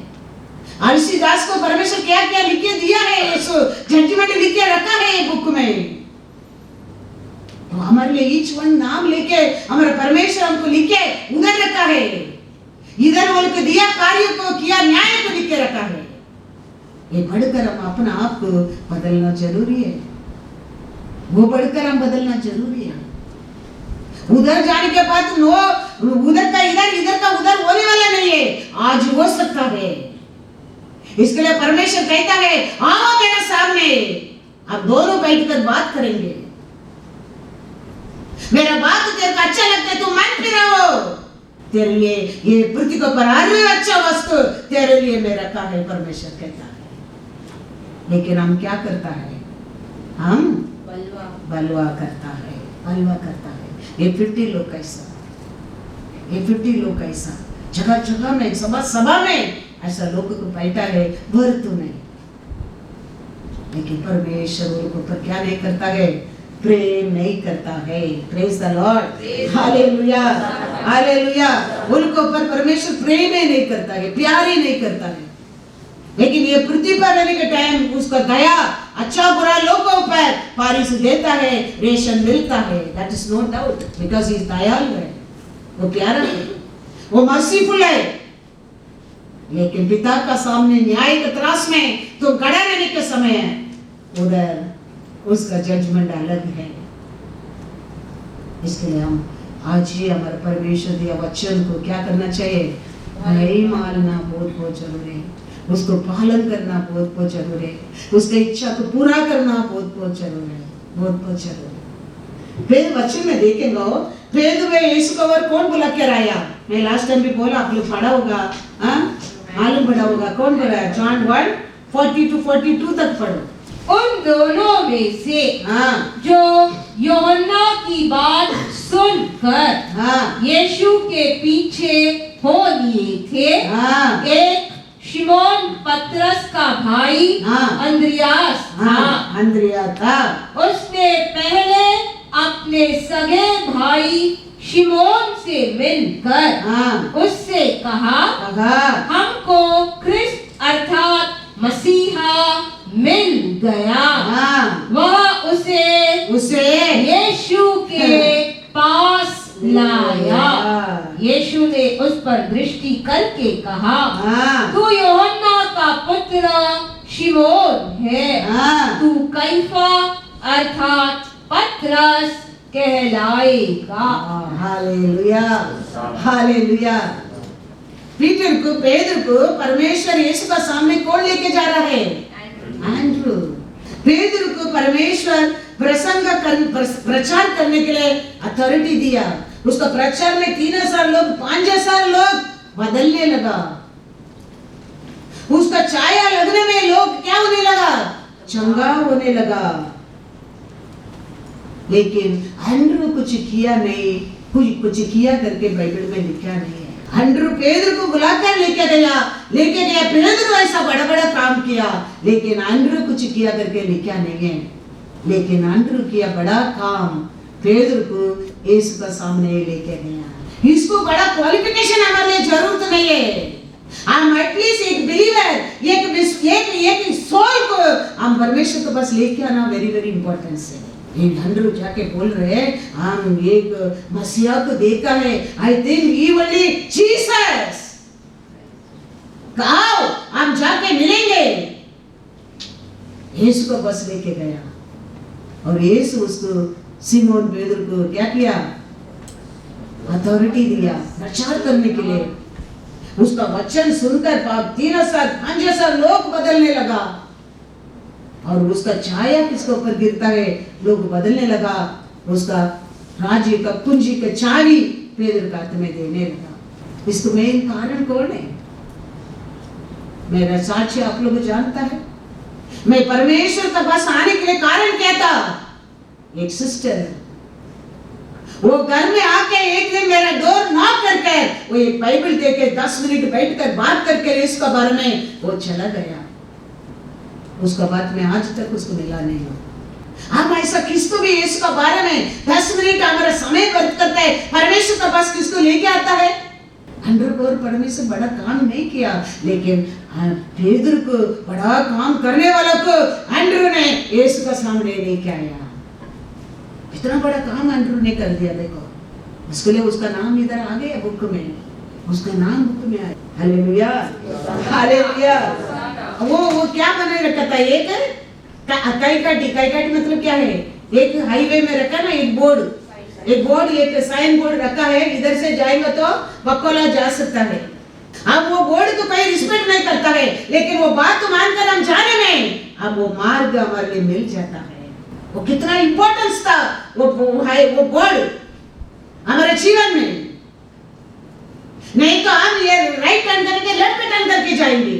आलसी दास को परमेश्वर क्या क्या लिख के दिया है, जजमेंट लिख के रखा है बुक में। तो हमारे लिए ईच वन नाम लेके हमारा परमेश्वर हमको लिखे उधर रखा है, इधर वो को दिया कार्य को किया, न्याय को लिख के रखा है। ये पढ़कर हम अपना आप को बदलना जरूरी है, वो पढ़कर हम बदलना जरूरी है। उधर जाने के बाद नो उधर का इधर, इधर का उधर होने वाला नहीं है, आज हो सकता है। इसके लिए परमेश्वर कहता है आओ मेरे सामने, आप दोनों बैठकर बात करेंगे, मेरा बात तेरे अच्छा लगता है, तुम मत फिराओ। तेरे लिए ये पृथ्वी को पर हर अच्छा वस्तु तेरे लिए मैं रखा है, परमेश्वर कहता है। लेकिन हम क्या करता है? हम बलवा करता है, बलवा करता है। ये 50 लोग कैसा, ये 50 लोग कैसा, जगह जगह में, सभा में ऐसा लोगों को बैठा है, भर तू नहीं। लेकिन परमेश्वर उनके ऊपर क्या नहीं करता है? प्रेम नहीं करता है। Praise the Lord, hallelujah, hallelujah. उनके ऊपर परमेश्वर प्रेम ही नहीं करता है, प्यार ही नहीं करता है। लेकिन ये पृथ्वी पर रहने के टाइम उसका दया अच्छा बुरा लोगों पर बारिश देता है, रेशन मिलता है। That is no doubt, because he दयालु है, वो प्यारा है, वो मर्सीफुल है। लेकिन पिता का सामने न्याय के त्रास में तो खड़ा रहने के समय उधर उसका जजमेंट अलग है। इसलिए हम आज ही हमारे परमेश्वर दिया वचन को क्या करना चाहिए? नहीं मानना बहुत बहुत जरूरी है, उसको पालन करना बहुत बहुत जरूरी है, उसकी इच्छा को पूरा करना बहुत बहुत जरूरी है, बहुत बहुत जरूरी है। फिर वचन में देखेंगे पेदू में यीशु को और कौन बुला के आया? मैं लास्ट टाइम भी बोला, आप लोग पढ़ा होगा, मालूम पड़ा होगा कौन बुलाया? जॉन 1:40-42 तक पढ़ो। उन दोनों में से जो यूहन्ना की बात सुनकर यीशु के पीछे हो लिए थे, एक शिमोन पतरस का भाई अंद्रियास था। उसने पहले अपने सगे भाई शिमोन से मिलकर उससे कहा, हमको ख्रिस्त अर्थात मसीहा मिल गया। वह उसे यीशु के पास लाया। यीशु ने उस पर दृष्टि करके कहा, तू यूहन्ना का पुत्र शिमोन है, तू कैफा अर्थात पतरस कहलाएगा। Hallelujah, hallelujah. पीटर को, पेदर को परमेश्वर यीशु का सामने कौन लेके जा रहा है? एंड्रू। पेदर को परमेश्वर प्रचार करने के लिए अथॉरिटी दिया। उसका प्रचार में 3,000 लोग, 5,000 लोग बदलने लगा। उसका छाया लगने में लोग क्या होने लगा? चंगा होने लगा। लेकिन एंड्रू कुछ किया नहीं, कुछ किया करके बाइबल में लिखा नहीं है। एंड्रू पेदर को बुलाकर लेके गया। पेदर ऐसा बड़ा बड़ा काम किया, लेकिन एंड्रू कुछ किया करके लिखा नहीं है। लेकिन एंड्रू किया बड़ा काम, पेदर को यीशु का सामने लेके गया। इसको बड़ा क्वालिफिकेशन हमारे लिए जरूरत नहीं है। हम एटलीस्ट एक बिलीवर, एक सोल को हम परमेश्वर के पास लेके आना वेरी वेरी इंपॉर्टेंट है। एंड्रू जाके बोल रहे हैं, हम एक मसीहा को देखा है, I think he only Jesus. आओ हम जाके मिलेंगे। यीशु को बस लेके गया और यीशु उसको सिमोन पेदर को क्या किया? अथॉरिटी दिया प्रचार करने के लिए। उसका वचन सुनकर 3,000-5,000 लोग बदलने लगा और उसका छाया किसके ऊपर गिरता है? लोग बदलने लगा। उसका राज्य का कुंजी का चाबी पेदर का हाथ में देने लगा। इसको मेन कारण कौन है? मेरा साक्षी आप लोग जानता है। मैं परमेश्वर के पास आने के लिए कारण क्या था? एक सिस्टर है, वो घर में आके एक दिन मेरा डोर नॉक करके वो एक बाइबल देके 10 मिनट बैठकर बात करके इसके बारे में वो चला गया। उसका बात में आज तक उसको मिला नहीं हो। हम ऐसा किसको भी इसका बारे में 10 मिनट हमारा समय व्यर्थ करता है। परमेश्वर के पास किसको लेके आता है? एंड्रू को परमेश्वर बड़ा काम नहीं किया, लेकिन पेदर को बड़ा काम करने वाला को एंड्रू ने यीशु के सामने लेके आया। इतना बड़ा काम एंड्रू ने कर दिया। देखो उसके लिए उसका नाम इधर आ गया बुक में, उसका नाम बुक में आया। Hallelujah, hallelujah. वो क्या बने रखा था? एक काई मतलब क्या है? एक हाईवे में रखा ना, एक बोर्ड, एक साइन बोर्ड रखा है, इधर से जाएगा तो बकोला जा सकता है। अब वो बोर्ड को कोई रिस्पेक्ट नहीं करता है, लेकिन वो बात मानकर हम जाने में अब वो मार्ग हमारे लिए मिल जाता है। वो कितना इंपॉर्टेंस था वो बोर्ड। हमारे जीवन में। नहीं तो हम ये राइट टर्न करके लेफ्ट पे टर्न करके जाएंगे,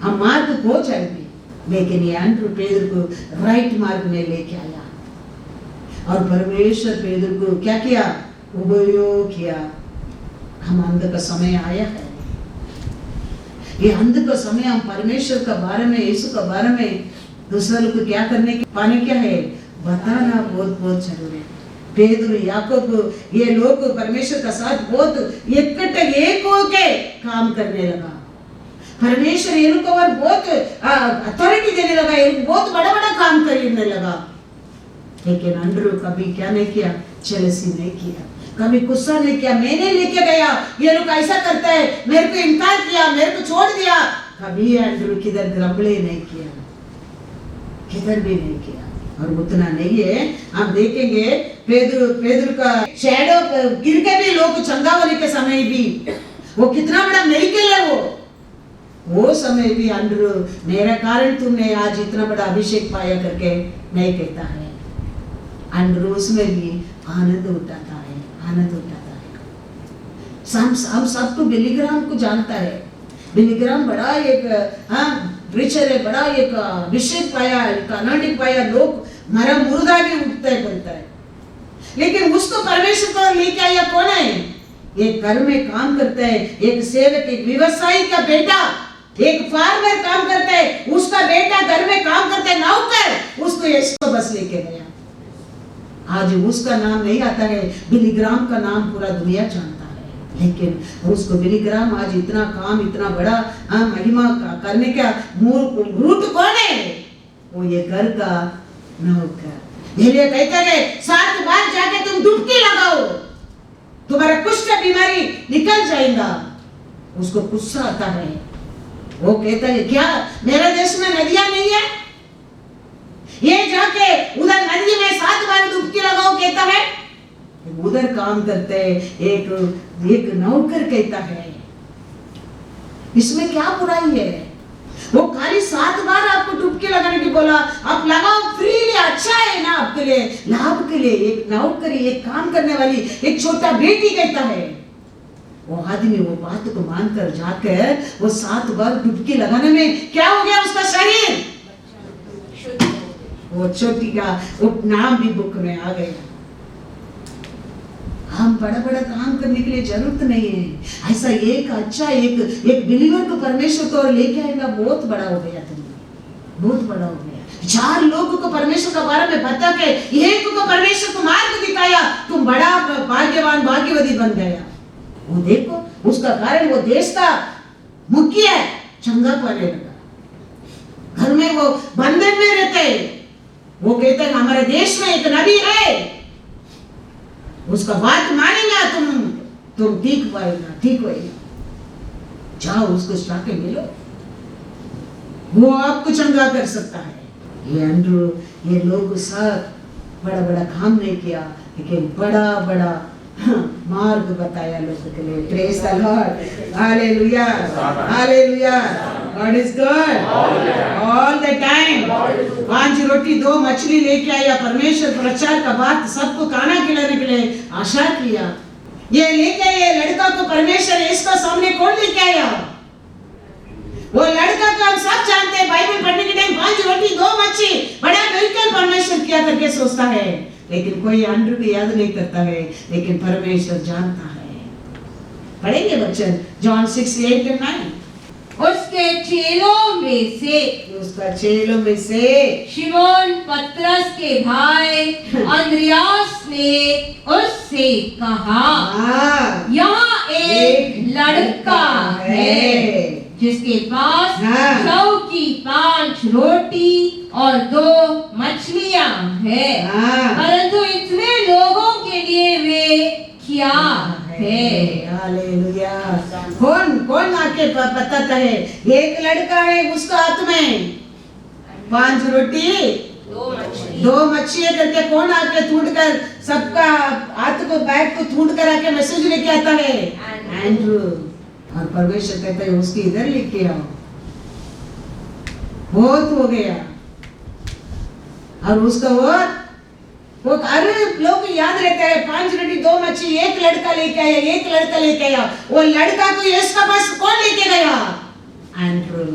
हम मार्ग खो जाएंगे। लेकिन ये एंड्रू पेदर को राइट मार्ग में लेके आया और परमेश्वर पेदर को क्या किया, उपयोग किया। हम अंध का समय आया है, ये अंध का समय हम परमेश्वर का बारे में, यीशु का बारे में दूसरे लोग को क्या करने की पाने क्या है बताना बहुत बहुत जरूरी है। पेदर, याकूब, ये लोग परमेश्वर का साथ बहुत इकट्ठे एक होके काम करने लगा। परमेश्वर इनको और बहुत अथॉरिटी देने लगा, इनको बहुत बड़ा बड़ा काम करने लगा। लेकिन एंड्रू कभी क्या नहीं किया, जेलसी नहीं किया, कभी गुस्सा नहीं किया, मैंने लेके गया, ये लोग ऐसा करता है, मेरे को इनकार किया, मेरे को छोड़ दिया। कभी एंड्रू किधर ग्रबले नहीं किया, किधर भी नहीं किया। और उतना नहीं है, आप देखेंगे पेदर का शैडो गिर के भी लोग चंगा होने के समय भी वो कितना बड़ा मेरिकल है। वो समय भी एंड्रू, मेरा कारण तुमने आज इतना बड़ा अभिषेक पाया करके नहीं कहता है। एंड्रू उसमें भी आनंद उठाता है, आनंद उठाता है। हम सबको बिली ग्राहम को जानता है। बिली ग्राहम बड़ा एक प्रीचर है, बड़ा एक अभिषेक पाया, एक अनॉइंटिंग पाया, लोग मरा मुर्दा भी उठता है बोलता है। लेकिन उसको परमेश्वर को लेके आया कौन है? एक घर में काम करता है, एक सेवक, एक व्यवसायी का बेटा, एक फार्मर काम करता है, उसका बेटा घर में काम करता है, नौकर, उसको यीशु बस लेके गया। आज उसका नाम नहीं आता है, बिली ग्राहम का नाम पूरा दुनिया जानता है। लेकिन उसको बिली ग्राहम आज इतना काम, इतना बड़ा महिमा करने का रूट कौन है? वो ये घर का नौकर। ये कहता है 7 बार जाके तुम डुबकी लगाओ, तुम्हारा कुष्ठ बीमारी निकल जाएगा। उसको गुस्सा आता है, वो कहता है क्या मेरे देश में नदियां नहीं है? ये जाके उधर नदी में 7 बार डुबकी लगाओ कहता है। उधर काम करते एक नौकर कहता है, इसमें क्या बुराई है? वो खाली 7 बार आपको डुबकी लगाने की बोला, आप लगाओ फ्रीली, अच्छा है ना आपके लिए, लाभ के लिए। एक नौकरी, एक काम करने वाली, एक छोटा बेटी कहता है। वो आदमी वो बात को मानकर जाकर वो 7 बार डुबकी लगाने में क्या हो गया उसका शरीर? वो छोटी का वो नाम भी बुक में आ गया। हम बड़ा बड़ा काम करने के लिए जरूरत नहीं है। ऐसा एक अच्छा एक बिलीवर को परमेश्वर को लेके आएगा, बहुत बड़ा हो गया तुम, बहुत बड़ा हो गया। 4 लोगों को परमेश्वर के बारे में बता के एक को परमेश्वर को मार्ग दिखाया, तुम बड़ा भाग्यवान भाग्यवती बन गया। वो देखो उसका कारण वो देश का मुखिया है, चंगा पाने लगा। घर में वो बंधन में रहते, वो कहते हैं हमारे देश में एक नबी है, उसका बात मानेगा तुम ठीक पाएगा, ठीक होएगा। जाओ उसको जाके मिलो, वो आपको चंगा कर सकता है। ये एंड्रू, ये लोग सब बड़ा बड़ा काम नहीं किया, लेकिन बड़ा बड़ा मार्ग बताया लोगों के लिए। Praise the Lord, hallelujah, hallelujah. God is good all the time. 5 रोटी 2 मछली लेके आया, परमेश्वर प्रचार का बात सबको खाना खिलाने के लिए आशा किया। ये लेके आया लड़का को परमेश्वर इसका सामने कौन लेके आया? वो लड़का को हम सब जानते हैं, बाइबल पढ़ने के टाइम 5 रोटी 2 मच्छी बड़ा मिलकर परमेश्वर किया करके सोचता है, लेकिन कोई एंड्रू को याद नहीं करता है, लेकिन परमेश्वर जानता है। पढ़ेंगे बच्चन जॉन 6:8 और 9। उसके चेलों में से, उसका चेलों में से शिमोन पतरस के भाई अंद्रियास ने उससे कहा, यहाँ एक लड़का है जिसके पास जौ की 5 रोटी और 2 मछलियां हैं, परंतु इतने लोगों के लिए वे क्या है? हालेलुया। कौन आके बताता है? एक लड़का है, उसका हाथ में 5 रोटी 2 मछलियां करके कौन आके ढूंढ कर सबका हाथ को बैग को ढूंढ कर आके मैसेज लेके आता है? एंड्रू। और परमेश्वर कहता है उसकी इधर लेके आओ, बहुत हो गया। और उसका वो वो अरे लोग याद रहता है 5 रोटी 2 मच्छी, एक लड़का लेके आया, एक लड़का लेके आया। वो लड़का को यीशु के पास कौन लेके गया? एंड्रू।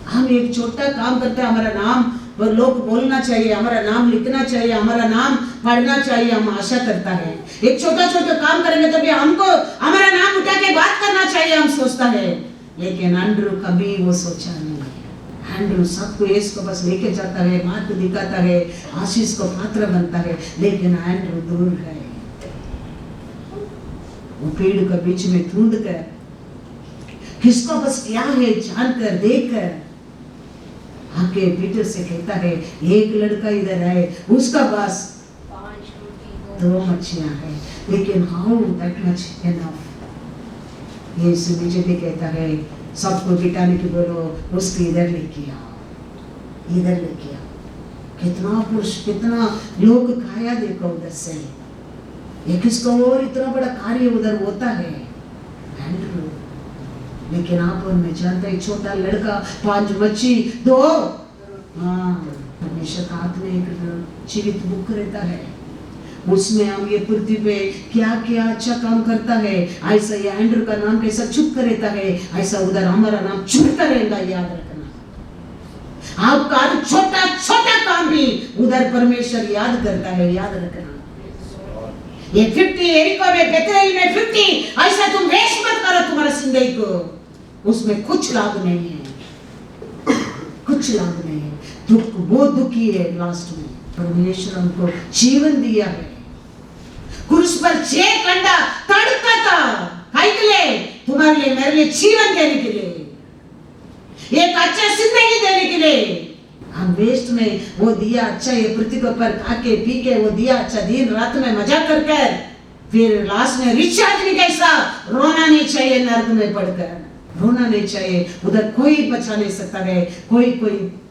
हम एक छोटा काम करते हैं, हमारा नाम वो लोग बोलना चाहिए, हमारा नाम लिखना चाहिए, हमारा नाम पढ़ना चाहिए, हम आशा करता है। एक छोटा छोटा काम करेंगे तो भी हमको हमारा नाम उठा के बात करना चाहिए, हम सोचता है। लेकिन एंड्रू कभी वो सोचा नहीं। एंड्रू सबको यीशु को बस लेके जाता है, मार्ग दिखाता है, आशीष को पात्र बनता है। लेकिन एंड्रू दूर है, वो पेड़ के बीच में ढूंढ कर किसको बस क्या है जानकर देखकर आके पीटर से कहता है, एक लड़का इधर है, उसका पास 2 मच्छियां हैं, लेकिन हाउ दैट मच एनफ। यीशु नीचे भी कहता है, सबको बिठाने की बोलो, उसको इधर लेके आओ, इधर लेके आओ। कितना पुरुष, कितना लोग खाया देखो उधर से, ये किसको और इतना बड़ा कार्य उधर होता है। एंड्रू, लेकिन आप उनमें जानते हैं, छोटा लड़का 5 मच्छी 2। परमेश्वर का हाथ में एक जीवित बुक रहता है, उसमें हम ये पृथ्वी पे क्या क्या अच्छा काम करता है, ऐसा ये एंड्रू का नाम कैसा छुपकर रहता है, ऐसा उधर हमारा नाम छुपकर रहेगा। याद रखना, आपका छोटा छोटा काम भी उधर परमेश्वर याद करता है, याद रखना। ये 50 एरिको में, बेथेल में 50, ऐसा तुम वेस्ट मत करो तुम्हारा जिंदगी को, उसमें कुछ लाभ नहीं है, कुछ लाभ नहीं है। दुख वो दुखी है। लास्ट में परमेश्वर हमको जीवन दिया है, क्रूस पर 6 घंटा तड़का था, काहे के लिए? तुम्हारे लिए, मेरे लिए जीवन देने के लिए, एक अच्छा जिंदगी देने के लिए। हम वेस्ट में वो दिया अच्छा, ये पृथ्वी के ऊपर खाके पी के वो दिया अच्छा, दिन रात में मजा कर कर, फिर लास्ट में रिचार्ज नहीं, कैसा रोना नहीं चाहिए, नर्क में पड़कर रोना नहीं चाहिए। उधर कोई बचा नहीं सकता है, कोई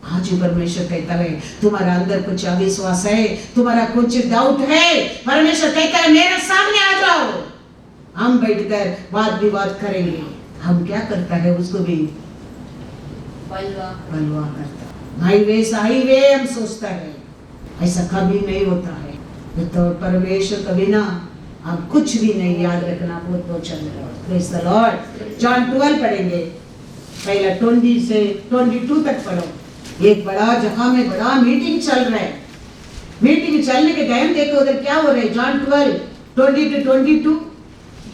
आज परमेश्वर कहता है, तुम्हारा अंदर कुछ अविश्वास है, तुम्हारा कुछ डाउट है, परमेश्वर कहता है मेरे सामने आ जाओ, हम बैठकर वाद विवाद करेंगे। हम क्या करता है, उसको भी बलवा करता, माई वे सही वे हम सोचता है। ऐसा कभी नहीं होता है, तो परमेश्वर कभी ना आप कुछ भी नहीं। याद रखना, बहुत बहुत चल रहा है। Praise the Lord. जॉन 12 पढ़ेंगे, पहला 20 से 22 तक पढ़ो। एक बड़ा जगह में बड़ा मीटिंग चल रहा है, मीटिंग चलने के टाइम देखो उधर क्या हो रहा है। John 12 20 to 22।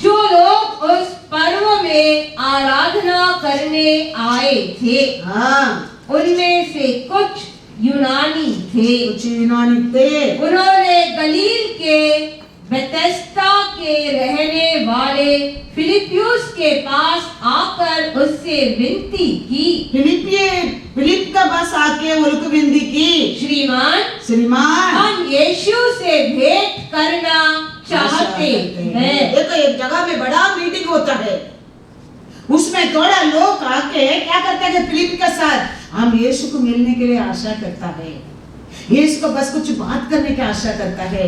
जो लोग उस पर्व में आराधना करने आए थे, हाँ, उनमें से कुछ यूनानी थे। कुछ यूनानी थे। उन्होंने गलील के बेथेस्दा के रहने वाले फिलिप्युस के पास आकर उससे विनती की। फिलिप का पास आके उनको विनती की, श्रीमान हम यीशु से भेंट करना चाहते हैं। देखो एक जगह में बड़ा मीटिंग होता है, उसमें थोड़ा लोग आके क्या करते हैं, फिलिप के साथ हम यीशु को मिलने के लिए आशा करता है, यीशु को बस कुछ बात करने की आशा करता है,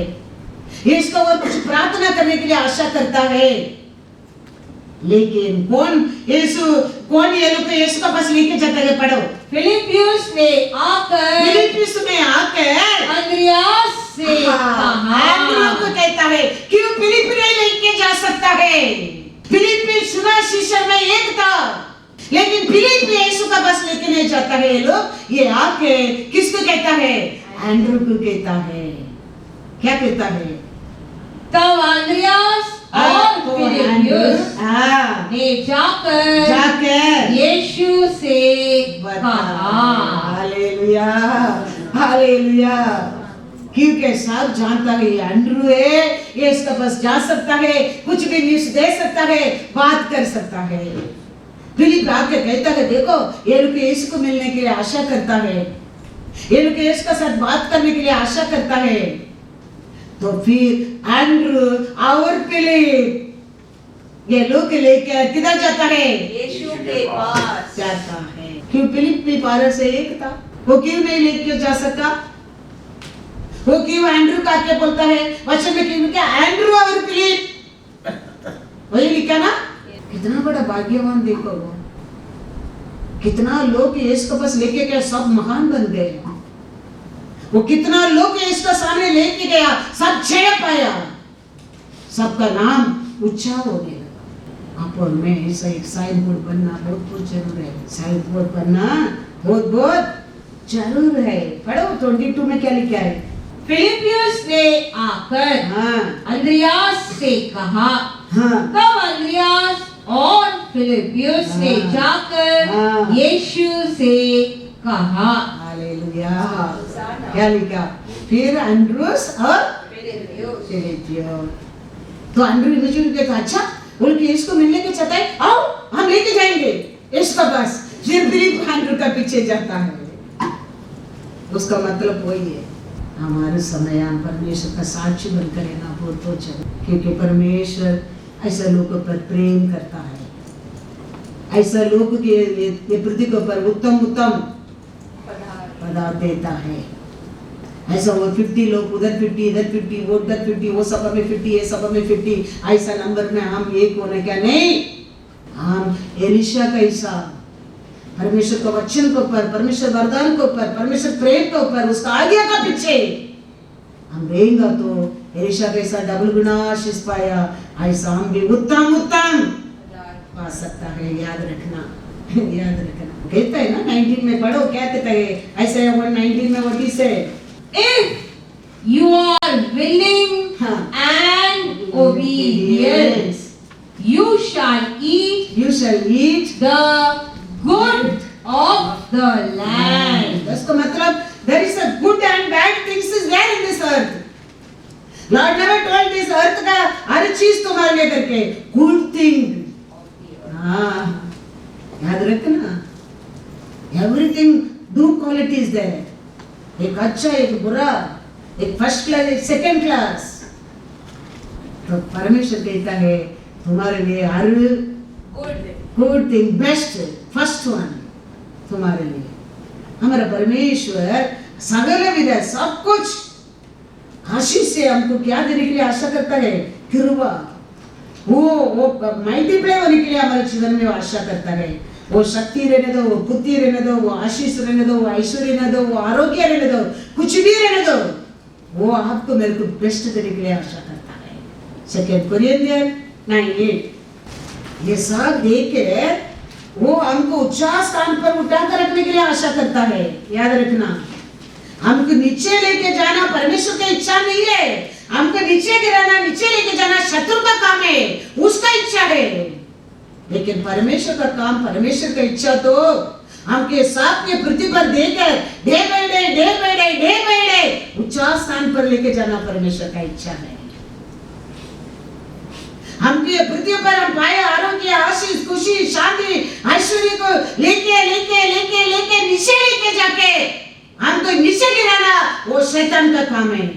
यीशु को और कुछ प्रार्थना करने के लिए आशा करता है। लेकिन कौन ये लोग यीशु का पास लेके जाता है? पढ़ो। फिलिप्युस में आकर अंद्रियास से कहा, एंड्रू को कहता है, क्यों फिलिप नहीं लेके जा सकता है? फिलिप सुना शिष्य में एक था, लेकिन फिलिप यीशु का पास लेके नहीं जाता है। ये लोग ये आके किसको कहता है? एंड्रू को कहता है। क्या कहता है? तब अंद्रियास और फिलिप्युस ने जाकर यीशु से कहा। Hallelujah, hallelujah. क्योंकि सब जानता है ये एंड्रू है, ये इसका पास जा सकता है, कुछ भी न्यूज़ दे सकता है, बात कर सकता है। फिलिप आके कहता है, देखो ये लोग यीशु को मिलने के लिए आशा करता है, ये लोग यीशु के साथ बात करने के लिए आशा करता है। तो फिर एंड्रू और फिलिप ये लोग लेकर किधर जाता है? यीशु के पास जाता है। क्यों? फिलिप भी 12 से एक था, वो क्यों नहीं लेके जा सका? वो क्यों एंड्रू का क्या बोलता है वचन में? क्यों क्या एंड्रू और फिलिप वही लिखा ना। कितना बड़ा भाग्यवान देखो, वो कितना लोग यीशु के पास लेके क्या सब महान बन गए। वो कितना लोग इसका सामने लेके गया, सब जय पाया, सबका नाम ऊंचा होने लगा। आप और मैं ऐसा एक साइन बोर्ड बनना बहुत जरूर है। साइन बोर्ड बनना बहुत जरूर है। पढ़ो 22 में क्या लिखा है? फिलिपियुस ने आकर हाँ अंद्रियास से कहा। हाँ तब अंद्रियास और फिलिपियुस ने हाँ। जाकर हाँ। यीशु से कहा। हालेलुया। क्या लिखा? फिर अंद्रुस और फिलिपियुस। तो अंद्रू ने जो कहा, अच्छा बोल के इसको मिलने के चाहता है, आओ हम लेके जाएंगे इसका बस। फिर फिलिप अंद्रू का पीछे जाता है। उसका मतलब वही है, हमारे समय हम परमेश्वर का साक्षी बनकर रहना बहुत चाहिए, क्योंकि परमेश्वर ऐसा लोगों पर प्रेम करता है, ऐसा लोगों के ये पृथ्वी के ऊपर उत्तम पदार्थ देता है। ऐसा वो 50 लोग उधर 50 इधर 50 वो उधर 50 वो सभा में 50 ये सभा में 50, ऐसा नंबर में हम एक होने क्या नहीं। हम एलिशा का ऐसा परमेश्वर के वचन के ऊपर, परमेश्वर वरदान के ऊपर, परमेश्वर प्रेम के ऊपर, उसका आज्ञा का पीछे हम रहेंगे तो एलिशा कैसा डबल गुना आशीष पाया, ऐसा हम भी उत्तम पा सकता है। याद रखना याद रखना। कहता है ना 19 में पढ़ो, क्या कहता है ऐसे 119 में वो से If you are willing and obedient, you shall eat the good of the land. उसका मतलब there is a good and bad things is there in this earth. Lord never told this earth का हर चीज तुम्हारे लिए करके good thing। हाँ याद रखना, everything do qualities there। एक अच्छा एक बुरा, एक फर्स्ट क्लास एक सेकंड क्लास। तो परमेश्वर कहता है तुम्हारे लिए हर good thing best first one तुम्हारे लिए। हमारा परमेश्वर सगल विध सब कुछ आशीष से हमको क्या देने के लिए आशा करता है? कृपा। वो मल्टीप्लाई होने के लिए हमारे जीवन में आशा करता है। वो शक्ति रहने दो, वो बुद्धि रहने दो, वो आशीष रहने दो, वो ऐश्वर्य रहने दो, वो आरोग्य रहने दो, कुछ भी रहने दो, वो आपको मेरे को बेस्ट देने के लिए आशा करता है। 2 कोरिन्थियर 9:8 ये सब देके वो हमको उच्च स्थान पर उठाकर रखने के लिए आशा करता है। याद रखना, हमको नीचे लेके जाना परमेश्वर की इच्छा नहीं है। हमको नीचे गिराना, नीचे लेके जाना शत्रु का काम है, उसका इच्छा है। लेकिन परमेश्वर का काम, परमेश्वर का इच्छा तो हमके साथ के पृथ्वी पर देकर डे बाय डे उच्च स्थान पर लेके जाना परमेश्वर का इच्छा है। हमके पृथ्वी पर हम पाए आरोग्य, आशीष, खुशी, शांति, ऐश्वर्य को लेके नीचे लेके जाके हमको नीचे गिराना वो शैतान का काम है,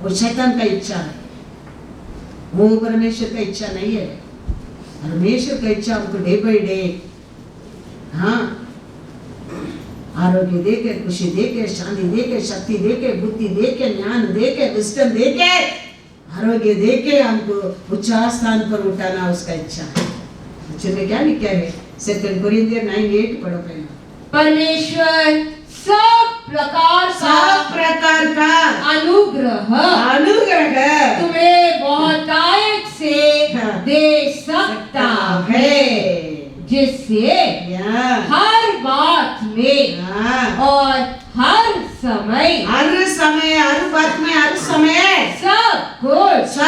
वो शैतान का इच्छा है, वो परमेश्वर का इच्छा नहीं है। परमेश्वर का इच्छा हमको डे बाय डे हाँ आरोग्य देके, खुशी देके, शांति देके, शक्ति देके, बुद्धि देके, ज्ञान देके, विस्डम देके, आरोग्य देके हमको उच्च स्थान पर उठाना उसका इच्छा है। में क्या लिखा है? 2 कोरिन्थियर 9:8 पढ़ो पहले। परमेश्वर सब प्रकार का अनुग्रह तुम्हें बहुतायत से दे सकता है, जिससे हर बात में और हर बात में हर समय सब कुछ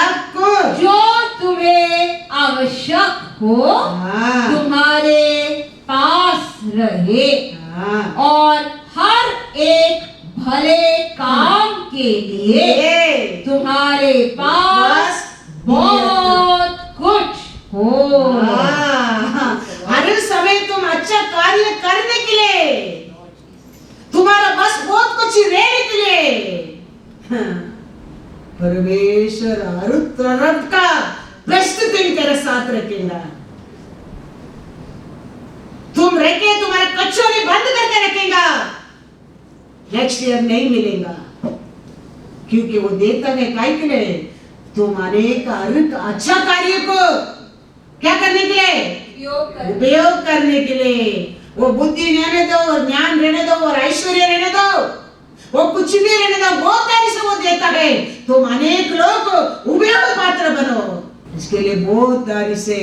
जो तुम्हें आवश्यक हो तुम्हारे पास रहे और हर एक भले काम के लिए तुम्हारे पास बहुत कुछ हो। हर समय तुम अच्छा कार्य करने के लिए तुम्हारा बस बहुत कुछ रहने के लिए परमेश्वर हर तरफ का प्रस्तुति तेरे साथ रखेगा। तुम रखे तुम्हारा कचौरी बंद करके रखेगा, नेक्स्ट ईयर नहीं मिलेगा, क्योंकि वो देता है काय के लिए? तुम अनेक अच्छा कार्य को क्या करने के लिए? उपयोग करने के लिए। वो बुद्धि रहने दो और ज्ञान रहने दो और ऐश्वर्य रहने दो, वो कुछ भी रहने दो, बहुतायत से वो देता है। तुम अनेक लोग उपयोग पात्र बनो, इसके लिए बहुतायत से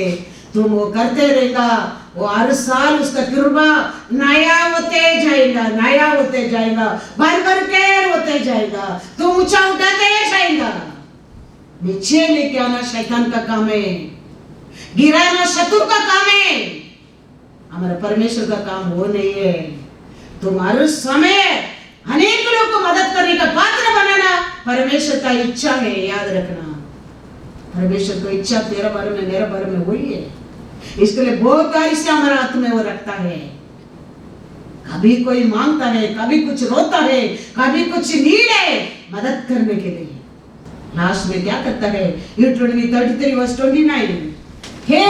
तुम वो करते रहेगा। वो हर साल उसका कृपा नया होते जाएगा, नया होते जाएगा, भर भर के होते जाएगा। तुम ऊंचा उठाते जाएगा। नीचे लेके आना शैतान का काम है, गिराना शत्रु का काम है। हमारा परमेश्वर का काम वो नहीं है। तुम हर समय अनेक लोग को मदद करने का पात्र बनाना परमेश्वर का इच्छा है, याद रखना। परमेश्वर को इच्छा तेरा बारे में मेरा बारे में वही है। इसके लिए बहुत कार्य से हमारा हाथ में वो रखता है। कभी कोई मांगता है, कभी कुछ रोता है, कभी कुछ नीड है मदद करने के लिए। लास्ट में क्या करता है? यूट्यूब 33 वर्स 29, हे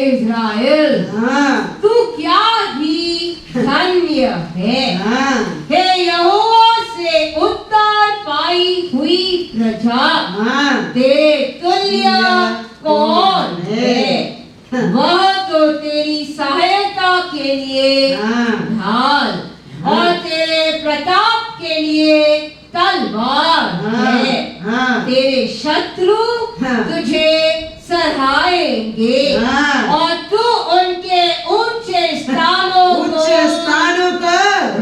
इज़राइल, हाँ, तू क्या ही धन्य है। हाँ, हे यहोवा से उत्तर पाई हुई प्रजा, हाँ, तेरे तुल्य कौन है? वह तो तेरी सहायता के लिए हाँ, ढाल और तेरे प्रताप के लिए तलवार है। हाँ, तेरे शत्रु हाँ, तुझे सराहेंगे हाँ, और तू उनके ऊंचे स्थानों उच्च स्थानों को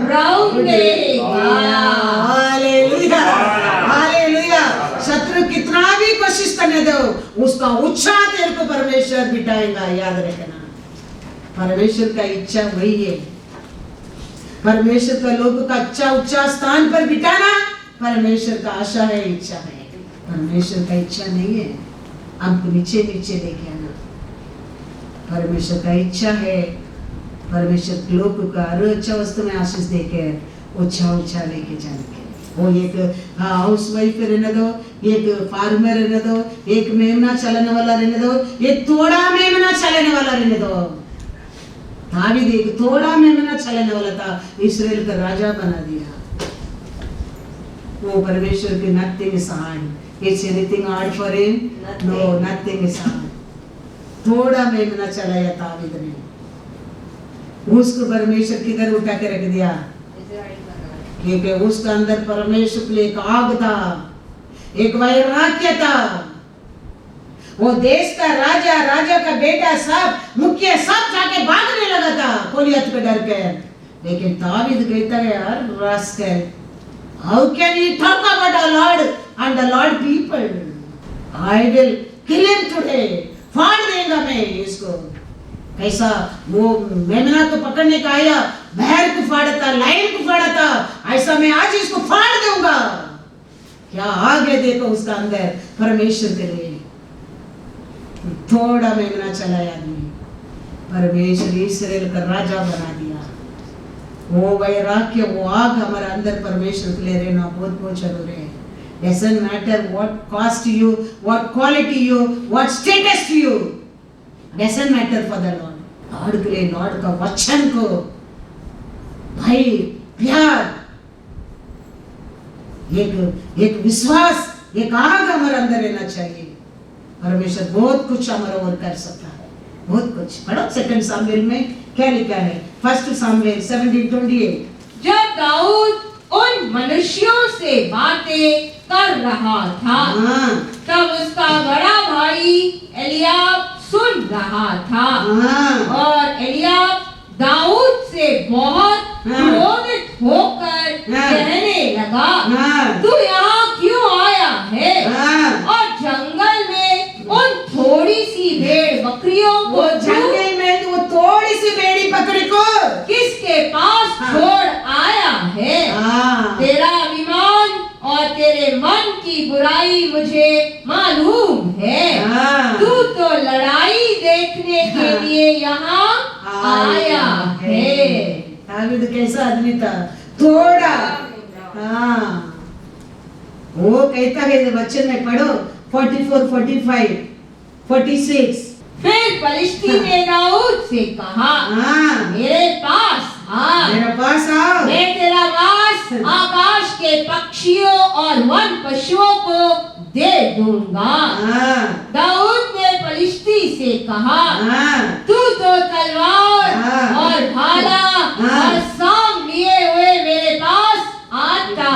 रौंदेगा। Hallelujah, hallelujah. शत्रु कितना भी कोशिश करने दो, उसका उच्छा तेरे को परमेश्वर बिठाएगा, याद रखना। परमेश्वर का इच्छा वही है। परमेश्वर का लोगों का अच्छा उच्चा स्थान पर बिठाना परमेश्वर का आशा है, इच्छा है। परमेश्वर का इच्छा नहीं है हमको नीचे नीचे लेके आना। परमेश्वर का इच्छा है परमेश्वर लोगों का हर अच्छा वस्तु में आशीष देके ऊंचा ऊंचा लेके जाने के। वो एक हाउस वाइफ रहने दो, एक फार्मर रहने दो, एक मेमना चलाने वाला रहने दो, एक थोड़ा मेमना चलाने वाला रहने दो। दावीद एक थोड़ा मेमना चलाने वाला था, इस्राएल का राजा बना दिया। वो परमेश्वर के nothing is hard. Is anything hard for him? No, nothing is hard. थोड़ा मेमना चलाया दावीद ने, उसको परमेश्वर किधर उठा के रख दिया, क्योंकि उसका अंदर परमेश्वर के लिए एक आग था, एक वैराग्य था। वो देश का राजा, राजा का बेटा, सब मुखिया सब जाके भागने लगा था गोलियत पे डर के। लेकिन दावीद कहता है, यार rascal, how can you talk about our Lord and the Lord people? I will kill him today. फाड़ देगा मैं इसको। कैसा वो मेमना को पकड़ने का आया, बहर को फाड़ा था, लाइन को फाड़ा था, ऐसा मैं आज इसको फाड़ दूंगा। क्या आगे देखो उसका अंदर परमेश्वर के लिए थोड़ा मेमना चलाया आदमी, परमेश्वर इस्राएल का राजा बना दिया। वो वैराग्य, वो आग हमारे अंदर परमेश्वर के लिए रहना बहुत बहुत जरूरी है। Doesn't matter what cost to you, what quality you, what status to you, doesn't matter for the Lord. Lord के लिए, लॉर्ड का वचन को भाई प्यार, एक विश्वास, एक आग हमारे अंदर रहना चाहिए। परमेश्वर बहुत कुछ हमारा और कर सकता है, बहुत कुछ। पढ़ो 2 सामुएल में क्या लिखा है, 1 सामुएल 17:28। जब दाऊद उन मनुष्यों से बातें कर रहा था, तब उसका बड़ा भाई एलियाब सुन रहा था। और एलियाब दाऊद से बहुत क्रोधित होकर कहने लगा, तू यहाँ क्यों आया है? और जंगल में उन थोड़ी सी भेड़ बकरियों को, जंगल में वो थोड़ी सी भेड़ी बकरी को किसके पास छोड़ आया है? तेरा अभिमान और तेरे मन की बुराई मुझे मालूम है। तू तो लड़ाई देखने के लिए यहाँ आया है। दाऊद कैसा आदमी था? थोड़ा। वो कहता है बच्चे में पढ़ो 44, 45, 46। फिर पलिश्ती ने दाऊद से कहा, मेरे पास आ, मैं तेरा मांस आकाश के पक्षियों और वन पशुओं को दे दूंगा। दाऊद ने पलिश्ती से कहा, तू तो तलवार और भाला और सांप लिए हुए मेरे पास आता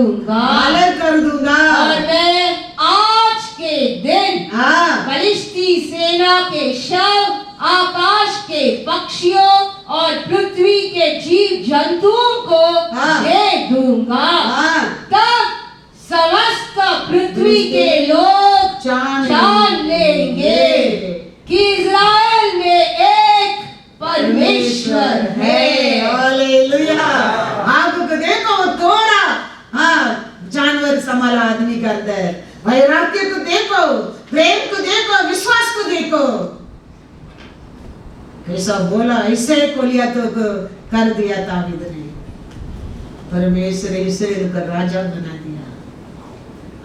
दूंगा अलग कर दूंगा। और मैं आज के दिन हाँ फलिश्ती सेना के शव, आकाश के पक्षियों और पृथ्वी के जीव जंतुओं को हाँ। दे दूंगा। हाँ तब समस्त पृथ्वी के लोग जान लेंगे कि इज़राइल में एक परमेश्वर है। हालेलुया। आग को देखो थोड़ा, हाँ जानवर संभाला आदमी का अंदर, वैराग्य को देखो, प्रेम को देखो, विश्वास को देखो। कैसा बोला, ऐसे खोलिया तो कर दिया दाऊद ने। परमेश्वर इस्राएल का राजा बना दिया।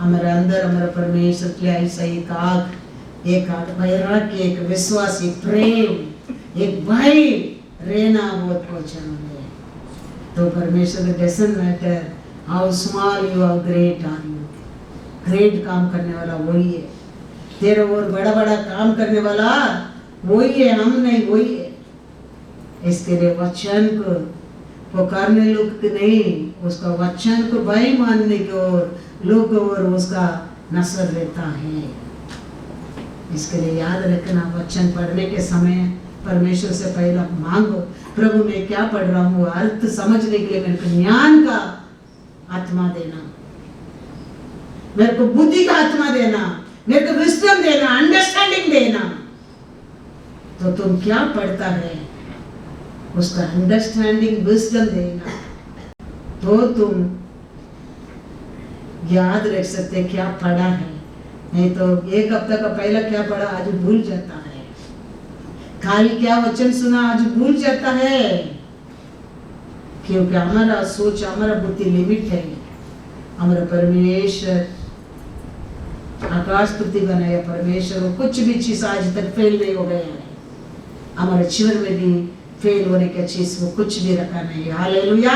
हमारे अंदर हमारा परमेश्वर के लिए ऐसा एक आग वैराग्य, एक विश्वास, एक प्रेम, एक भय रहना बहुत जरूरी है। तो परमेश्वर का doesn't matter how small you how great are you, great काम करने वाला वही है। तेरे और बड़ा बड़ा काम करने वाला वही है, हम नहीं, वही है। इसके लिए वचन को पुकारने लोग नहीं, उसका वचन को भय मानने की ओर लोग और उसका नसर रहता है। इसके लिए याद रखना, वचन पढ़ने के समय परमेश्वर से पहला मांगो, प्रभु मैं क्या पढ़ रहा हूँ, अर्थ समझने के लिए मेरे को ज्ञान का आत्मा देना, मेरे को बुद्धि का आत्मा देना, मेरे को विस्डम देना, अंडरस्टैंडिंग देना। तो तुम क्या पढ़ता है उसका अंडरस्टैंडिंग, विस्डम देना, तो तुम याद रख सकते क्या पढ़ा है। नहीं तो एक हफ्ता का पहला क्या पढ़ा आज भूल जाता है, कल क्या वचन सुना आज भूल जाता है, क्योंकि हमारा सोच, हमारा बुद्धि लिमिट है। हमारा परमेश्वर आकाश पृथ्वी बनाया परमेश्वर, वो कुछ भी चीज आज तक फेल नहीं हो गया है। हमारे जीवन में भी फेल होने की चीज वो कुछ भी रखा नहीं। हालेलुया।